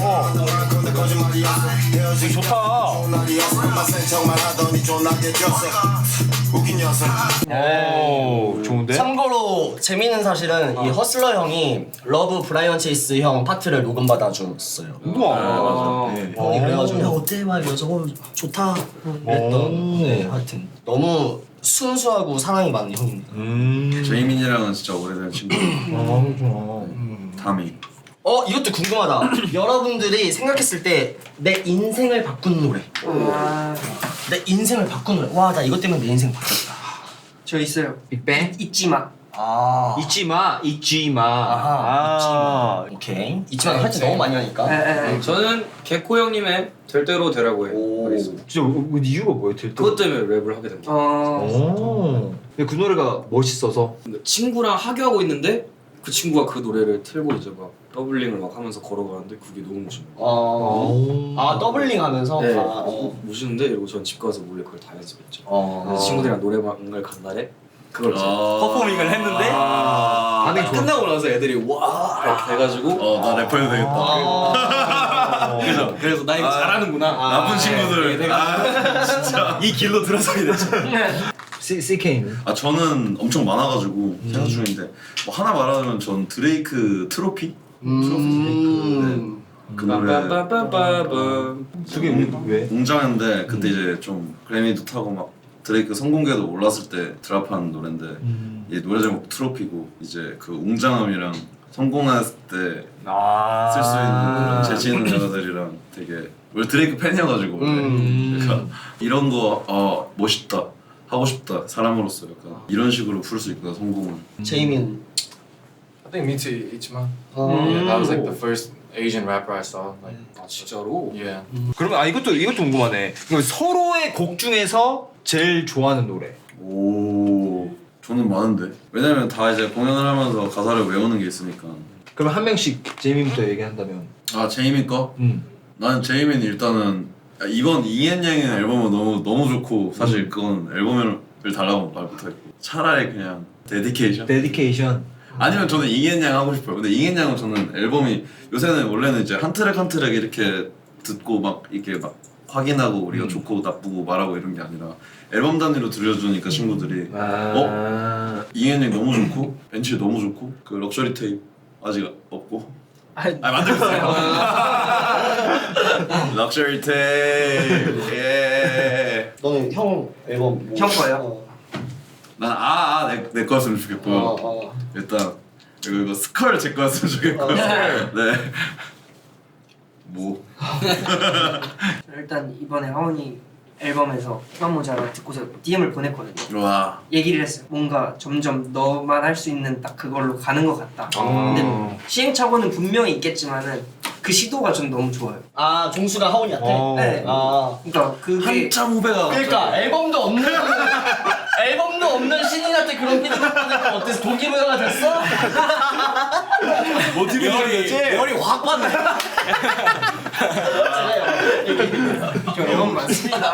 근데 거짓말이었어 헤어지기 좋다. 좋은 날이었어 엄마 센 척만 하더니 존나게 겼어 웃긴 녀석 오, 좋은데? 참고로 재미있는 사실은 이 허슬러 형이 러브 브라이언 체이스 형 파트를 녹음받아 줬어요. 우와. 형이 그래가지고 야 어때 막 이러면서 좋다 그랬던. 네, 하여튼 너무 순수하고 사랑이 많은 형입니다. 제이민이랑은 진짜 오래된 친구. 다미. 이것도 궁금하다. 여러분들이 생각했을 때 내 인생을 바꾼 노래. 내 인생을 바꾼 노래. 와, 나 이것 때문에 내 인생 바뀌었다. 저 있어요. 빅뱅? 잊지마. 잊지마. 아하, 오케이. 잊지마 할 때 너무 많이 하니까. 저는 개코 형님의 될 대로 되라고 해. 진짜 이유가 뭐예요? 될 때? 그것 때문에 랩을 하게 된 거예요. 오. 근데 그 노래가 멋있어서. 친구랑 하교하고 있는데 그 친구가 그 노래를 틀고 이제 막 더블링을 막 하면서 걸어가는데 그게 너무 멋있는 더블링 하면서? 네. 멋있는데 이러고 전 집 가서 몰래 그걸 다 연습했죠. 그래서 친구들이랑 노래방을 간 날에 그걸 이제 퍼포밍을 했는데 반응이 좋아. 끝나고 나서 애들이 와 이렇게 돼가지고 나 래퍼해도 되겠다. 그래서 나 이거 잘하는구나. 나쁜 친구들. 진짜 이 길로 들어서게 됐죠. CK는? 저는 엄청 많아가지고 생각 중인데 뭐 하나 말하자면 전 드레이크 트로피? 트로피 그 노래 그게 왜? 웅장한데 그때 이제 좀 그래미도 타고 막 드레이크 성공궤도 올랐을 때 드랍한 노래인데 이 노래 제목 트로피고 이제 그 웅장함이랑 성공했을 때 쓸 수 있는 그런 재치 있는 여자들이랑 되게 원래 드레이크 팬이어가지고 그러니까 이런 거 멋있다 하고 싶다 사람으로서 약간 이런 식으로 풀 수 있구나 성공을. 제이민. I think me too, Ichima. Yeah, that was like the first Asian rapper I saw. Like, 진짜로? Yeah. 그러면 이것도 궁금하네. 그럼 서로의 곡 중에서 제일 좋아하는 노래. 오, 저는 많은데. 왜냐면 다 이제 공연을 하면서 가사를 외우는 게 있으니까. 그럼 한 명씩 제이민부터 얘기한다면. 제이민 거? 나는 제이민 일단은 이번 이엔양의 앨범은 너무 좋고 사실 그건 앨범을 달라고 말 못했고 차라리 그냥 데디케이션? 아니면 저는 이엔양 하고 싶어요. 근데 이엔양은 저는 앨범이 요새는 원래는 이제 한 트랙 한 트랙 이렇게 듣고 막 이렇게 막 확인하고 우리가 좋고 나쁘고 말하고 이런 게 아니라 앨범 단위로 들려주니까 친구들이 이엔양 너무 좋고 벤치 너무 좋고 그 럭셔리 테이프 아직 없고 만들고 있어요. 럭셔리 테이프. 예. 너는 형 앨범 형 거요? 난 내 거였으면 좋겠고 일단 이거 스컬 제 거였으면 좋겠고 네. 뭐 일단 이번에 하원이 앨범에서 희망 모자라 듣고서 DM을 보냈거든요. 와. 얘기를 했어요. 뭔가 점점 너만 할 수 있는 딱 그걸로 가는 것 같다. 근데 시행착오는 분명히 있겠지만은 그 시도가 좀 너무 좋아요. 아 종수가 하원이한테? 네. 아 그러니까 그게 한참 후배가 그러니까 앨범도 없는 신인한테 그런 피드백 받는 건 어땠어? 동기부여가 됐어? 열이 확 받네. 저 앨범 많습니다.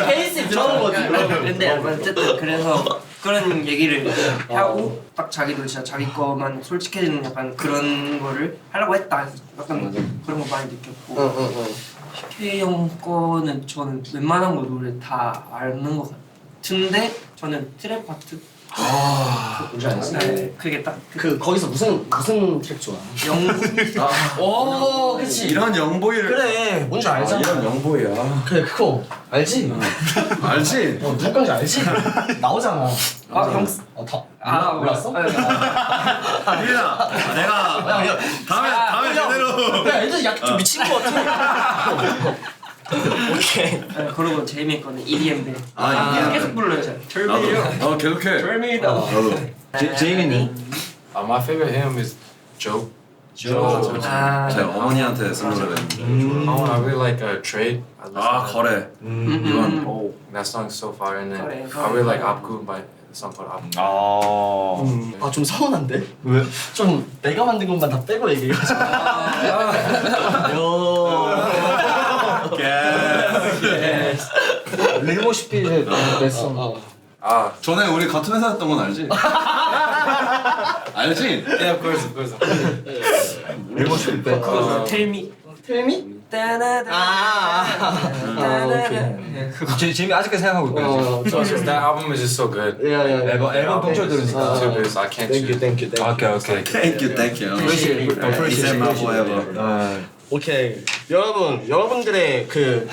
케이스 들어온 거지. 근데 어쨌든 그래서 그런 얘기를 하고 딱 자기도 진짜 자기 거만 솔직해지는 약간 그런 거를 하려고 했다. 약간 그런 거 많이 느꼈고. PK 형 거는 저는 웬만한 거 노래 다 아는 것 같은데 저는 트랩 파트. 뭔지 알았어? 네, 그게 딱 그 거기서 무슨 트랙 좋아? 오, 그치. 이런 영보이를 그래, 뭔지 알잖아. 이런 영보이야. 그래, 그거 알지? 알지? 누구 건지 알지? 나오잖아. 형. 몰랐어? 리나, 내가 다음에 제대로. 야, 애들 약간 좀 미친 거 같아. 오케이. 네, 그리고 제이미 거는 EDM 밴드. EDM 계속 불러요, 제가. 나도 계속해. 절미다. 나도. 제이미니? My favorite hymn is Joe. 제 어머니한테 쓴 노래거든요. I really like Trade. I listen to 거래. 이건 that song is so fire, and then 거래, I really like Apku by the song called Apku. 아, 좀 서운한데? 왜? 좀 내가 만든 것만 다 빼고 얘기해가지고. 레모시피의 냈어. 전에 우리 같은 회사였던 건 알지? 알지? Yeah, of course, of course. 레모시피 때. 텔미. 텔미? 재미 아직까지 생각하고 있거든요. That album is just so good. 앨범 동철 들으니까. Too good, so I can't choose. 오케이. Thank you. Appreciate my forever. 오케이. 여러분들의 그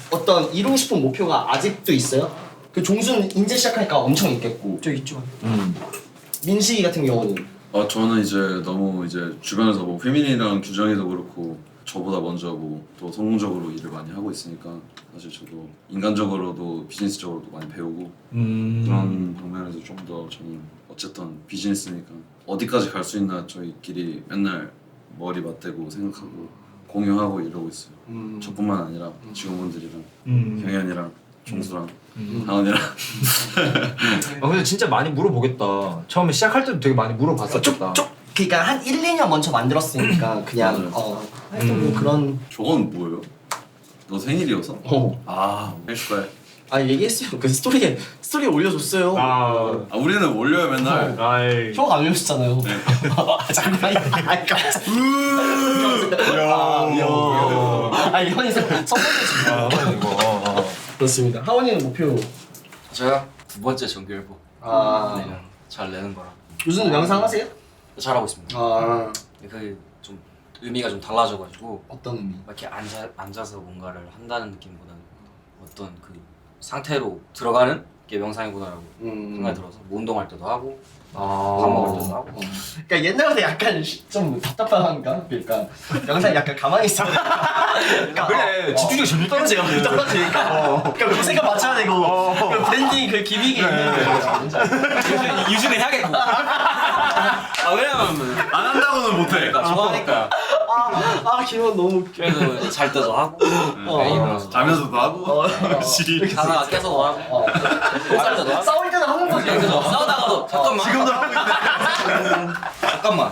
어떤 이루고 싶은 목표가 아직도 있어요? 그 종수는 이제 시작하니까 엄청 있겠고. 저 있죠. 민식이 같은 경우는? 저는 이제 너무 이제 주변에서 뭐 휘민이랑 규정이도 그렇고 저보다 먼저 뭐 또 성공적으로 일을 많이 하고 있으니까 사실 저도 인간적으로도 비즈니스적으로도 많이 배우고 그런 방면에서 좀 더 저는 어쨌든 비즈니스니까 어디까지 갈 수 있나 저희끼리 맨날 머리 맞대고 생각하고 공유하고 이러고 있어요. 저뿐만 아니라 직원분들이랑 경현이랑 종수랑 하은이랑. 근데 진짜 많이 물어보겠다. 처음에 시작할 때도 되게 많이 물어봤었겠다. 그러니까 한 1, 2년 먼저 만들었으니까 그냥 뭐 그런. 저건 뭐예요? 너 생일이어서? 축하해. 얘기했어요. 그 스토리 올려줬어요. 우리는 올려요 맨날. 형 안 올려줬잖아요. 잠깐만. 형이 선물해준 거. 그렇습니다. 하원이는 목표. 제가 두 번째 정규 앨범 내년 잘 내는 거라. 요즘 명상 하세요? 잘하고 있습니다. 그 좀 의미가 좀 달라져가지고. 어떤 의미? 막 이렇게 앉아서 뭔가를 한다는 느낌보다는 어떤 그 상태로 들어가는 게 명상이구나라고 생각이 들어서 뭐 운동할 때도 하고 밥 먹을 때도 하고. 그러니까 옛날보다 약간 좀 답답한가? 그러니까 명상 약간 가만히 있어야 돼. 그러니까 그래 집중력이 점점 떨어져. 떨어지니까. 그러니까 그 생각 맞춰야 되고 그 브랜딩 그 기믹이 있는 거야. 유준이 해야겠고. 왜냐면 안 한다고는 못해. 좋아하니까. 기분 너무 웃겨. 그래서 잘 때도 하고 자면서도 하고 자다가 깨서도 하고 쌀 때도 하고 싸울 때도 하는 거지. 그죠? 싸우다가도 잠깐만 지금도 하고 있는데. 잠깐만.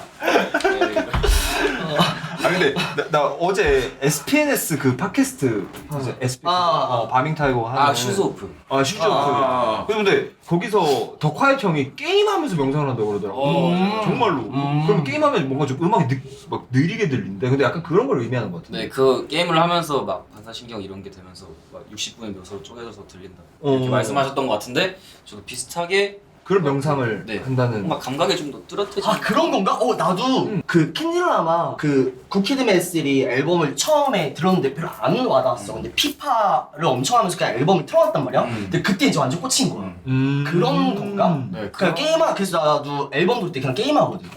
근데 나 어제 SPNS 그 팟캐스트 바밍타이거 하는 슈즈오프. 슈즈오프. 근데 거기서 더 콰이트 형이 게임하면서 명상을 한다고 그러더라고. 정말로. 그럼 게임하면 뭔가 좀 음악이 막 느리게 들린대. 근데 약간 그런 걸 의미하는 것 같은데. 네, 그 게임을 하면서 막 반사신경 이런 게 되면서 막 60분의 묘사로 쪼개져서 들린다 이렇게 말씀하셨던 것 같은데 저도 비슷하게 그런 명상을 한다는. 막 감각이 좀 더 뚜렷해지. 그런 건가? 나도 그 캔디라마 그 구키드 맨스리 앨범을 처음에 들었는데 별로 안 와닿았어. 근데 피파를 엄청 하면서 그냥 앨범을 틀어놨단 말이야. 근데 그때 이제 완전 꽂힌 거야. 그런 건가? 네, 그냥 그래서 나도 앨범 돌 때 그냥 게임하거든.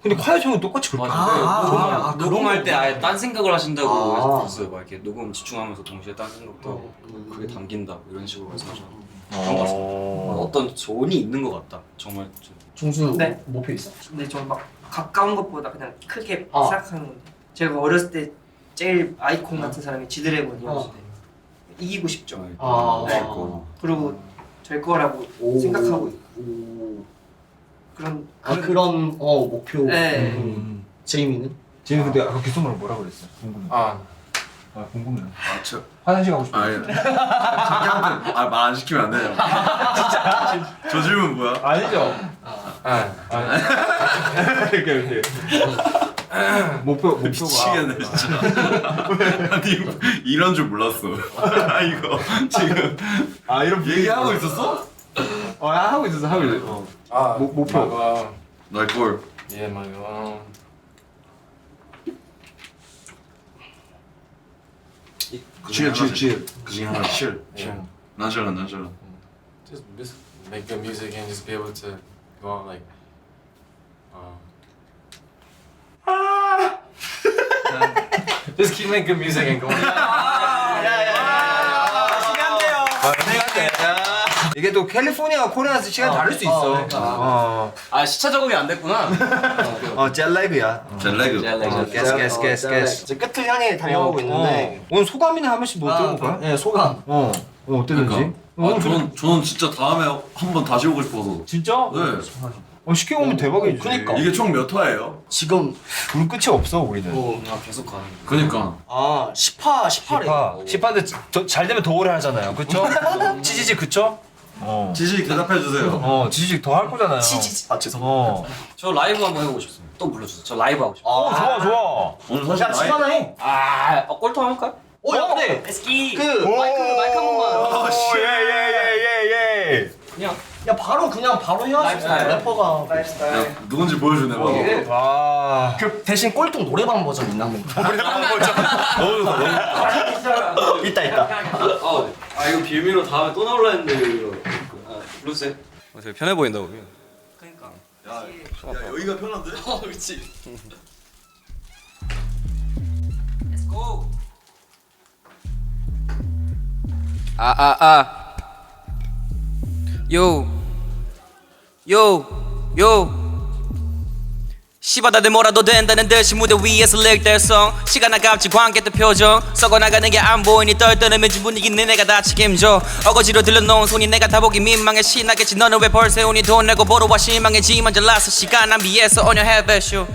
근데 콰이어 형은 똑같이 그렇게 맞아. 녹음할 때 아예 딴 생각을 하신다고 아. 했었어요. 막 이렇게 녹음 집중하면서 동시에 딴 생각도 하고 그게 담긴다 이런 식으로 말씀하셨는데 그런 것 같습니다. 어떤 조언이 있는 것 같다. 정말 좀. 종수 네. 목표 있어? 근데 저 막 가까운 것보다 그냥 크게 아. 생각하는 건데 제가 어렸을 때 제일 아이콘 같은 사람이 지드래곤이었는데 이기고 싶죠. 아. 네. 그리고 될 거라고 생각하고 있고 그런 그런 목표. 네. 제이미는? 쟤는 근데 아까 귓속말로 뭐라 그랬어? 궁금해. 궁금해. 저 화장실 가고 싶어. 말 안 시키면 안 돼요. 진짜. 저 질문 뭐야? 아니죠. 이렇게. 목표가. 미치겠네 진짜. 아니 이런 줄 몰랐어. 이거 지금 이런 얘기하고 있었어? 하고 있었어. 목표. 너의 골. Yeah, my chill. 그 중에 하나 chill. nonchalant. just make good music and just be able to go out like just keep making good music and going. 이게 또 캘리포니아와 코리아에서 시간 다를 수 있어. 시차 적응이 안 됐구나. 젤레그야. 젤레그. 게스. 이제 끝을 향해 달려가고 있는데 오늘 소감이나 한 번씩 뭐 들어볼까요? 네, 소감. 어땠는지? 저는 진짜 다음에 한번 다시 오고 싶어서. 진짜? 네. 쉽게 오면 대박이지. 그니까. 이게 총 몇 화예요? 지금 불 끝이 없어 우리는. 계속 가는. 그니까. 10화래. 10화인데 잘 되면 더 오래 하잖아요. 그쵸? 치지직 그쵸? 지식 대답해 주세요. 치지직 더 할 거잖아요. 죄송합니다. 저 라이브 한번 해보고 싶습니다. 또 불러주세요. 저 라이브 하고 싶어요. 좋아. 오늘 사실 야, 시간을 해. 꼴통 할까요? 야, 근데 에스키 마이크 한 번만. 예. 그냥 야, 바로 해야지. 라이프스타일. 래퍼가. 야, 누군지 보여주네 봐. 그 대신 꼴통 노래방 버전 있나 한번. 있다. 이거 빌미로 다음에 또 나올라 했는데 이거 불러주세요. 되게 편해 보인다고. 그러니까 야 여기가 편한데? 그렇지. Let's go. Yo. 씨발 다들 뭐라도 된다는 듯이 무대 위에서 릭들성 시간 아깝지 관객들 표정 썩어나가는 게 안 보이니 떨떠름인지 분위기는 내가 다 책임져 어거지로 들려놓은 손이 내가 다 보기 민망해 신나겠지 너는 왜 벌써 오니 돈 내고 보러 와 실망해지만 잘나서 시간 낭비해서 on your head show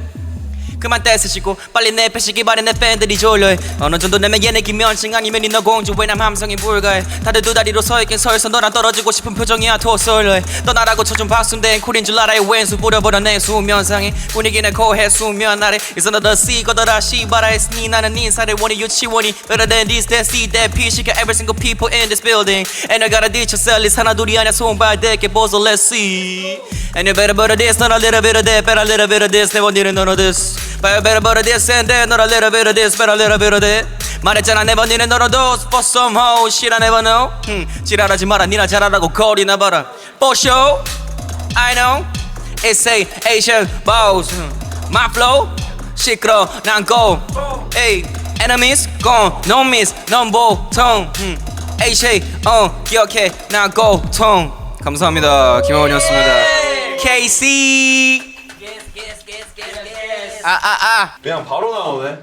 그만 떼쓰시고 빨리 내 패시기 바래 내 팬들이 졸려해 어느 정도 내면 얘네 김현승 아니면 이너 공주 왜남 함성이 불가해 다들 두 다리로 서있긴 서있어 너랑 떨어지고 싶은 표정이야 토솔러해 떠나라고 쳐준 박순대인 쿨인 줄 알아요 왼수 뿌려버려 내 수면상에 분위기는 고해 수면 아래 It's another sea 걷어라 씨바라 했으니 나는 인사를 원해 유치원이 Better than this that see that 피시켜 every single people in this building And I gotta ditch a cell 하나 둘이 아냐 손발대게 보소 let's see And you better this not a little bit of that better a little bit of this never need none of this But better this and that not a little bit of this but a little bit of that 말했잖아 never need none of those for some hoe shit I never know 지랄하지 마라 니나 잘하라고 거리나 봐라 For sure I know It's a Asian boss My flow 시끄러 난 go Hey enemies gone no miss 넌 보통 Asian 기억해 난 고통 감사합니다 김원이었습니다 KC 그냥 바로 나오네.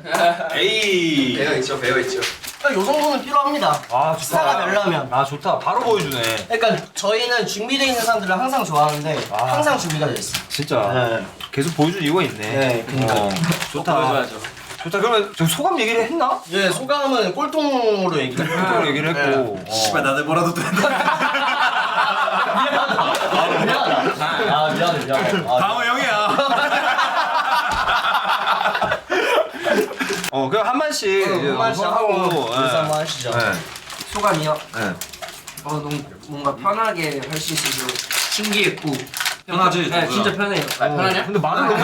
에이. 배어 있죠. 요 정도는 필요합니다. 스타가 되려면. 좋다. 바로 보여주네. 그러니까 저희는 준비되어 있는 사람들을 항상 좋아하는데 항상 준비가 돼 있어. 진짜. 네. 계속 보여줄 이유가 있네. 네, 그러니까. 좋다. 보여줘야죠. 좋다. 그러면 저 소감 얘기를 했나? 예, 소감은 꼴통으로 얘기를 했고. 꼴통으로 얘기를 했고. 씨발 나들 뭐라도 된다. 미안해. 다음은 형이야. 그럼 한 번씩 이제 한 번씩 하고 인사 한번 하시죠. 소감이요? 네. 너무 뭔가 편하게 할 수 있어서 신기했고 편하지? 네, 진짜 편해요. 편하냐? 근데 말은 너무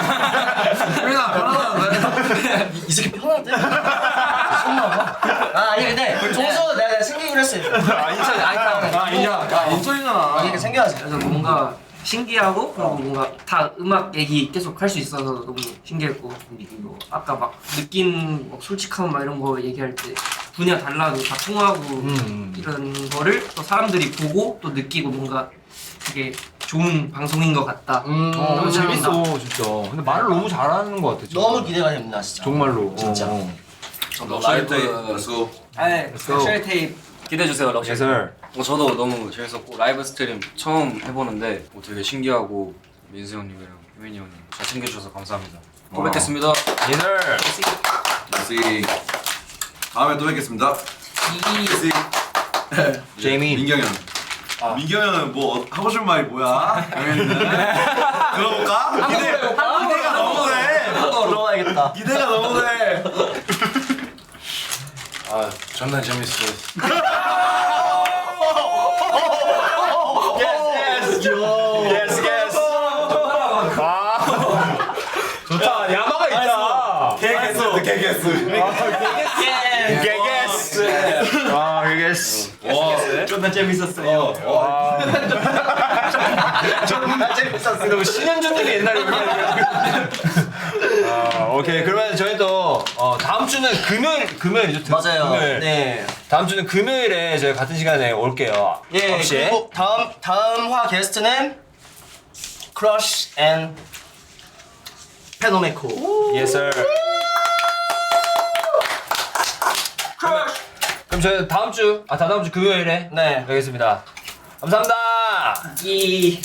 이 새끼 편한데? 손나와? 아니 근데 종수 내가 생기기로 했어요. 인천이잖아. 이렇게 생겨야지. 그래서 뭔가 신기하고 그리고 뭔가 다 음악 얘기 계속 할 수 있어서 너무 신기했고 그리고 아까 막 느낀 뭐 솔직함 막 이런 거 얘기할 때 분야 달라도 다 통하고 이런 거를 또 사람들이 보고 또 느끼고 뭔가 되게 좋은 방송인 것 같다. 너무 재밌어 진짜. 근데 말을 너무 잘하는 것 같아. 진짜. 너무 기대가 됩니다 진짜. 정말로. 진짜. 저도 라이브 라이브 수 네, 스페셜 테이프 기대해주세요 럭셔리. 예슬. 저도 너무 재밌었고 라이브 스트림 처음 해보는데 되게 신기하고 민수 형님이랑 효민이 형님 잘 챙겨주셔서 감사합니다. 또 뵙겠습니다. 예슬. 다시 다음에 또 뵙겠습니다. 제이미. 민경 형. 민경 형은 뭐 하고 싶은 말이 뭐야? 들어볼까? 기대가 너무 돼. 들어와야겠다. 기대가 너무 돼. 아, 존나 재밌어요. 좋다. 야마가 있다. 개개수 개개수. 개게스. 아 개게스. 존나 재밌었어요. 정말 재밌었어. 너무 신현준님이 옛날에 오케이. 그러면 저희 또 다음 주는 금요일이죠. 맞아요. 금요일. 네. 다음 주는 금요일에 저희 같은 시간에 올게요. 예. 9시에. 그리고 다음 화 게스트는 크러쉬 앤 페노메코. Yes sir. 그럼 저희 다음 주 금요일에 네. 뵙겠습니다. 감사합니다. 이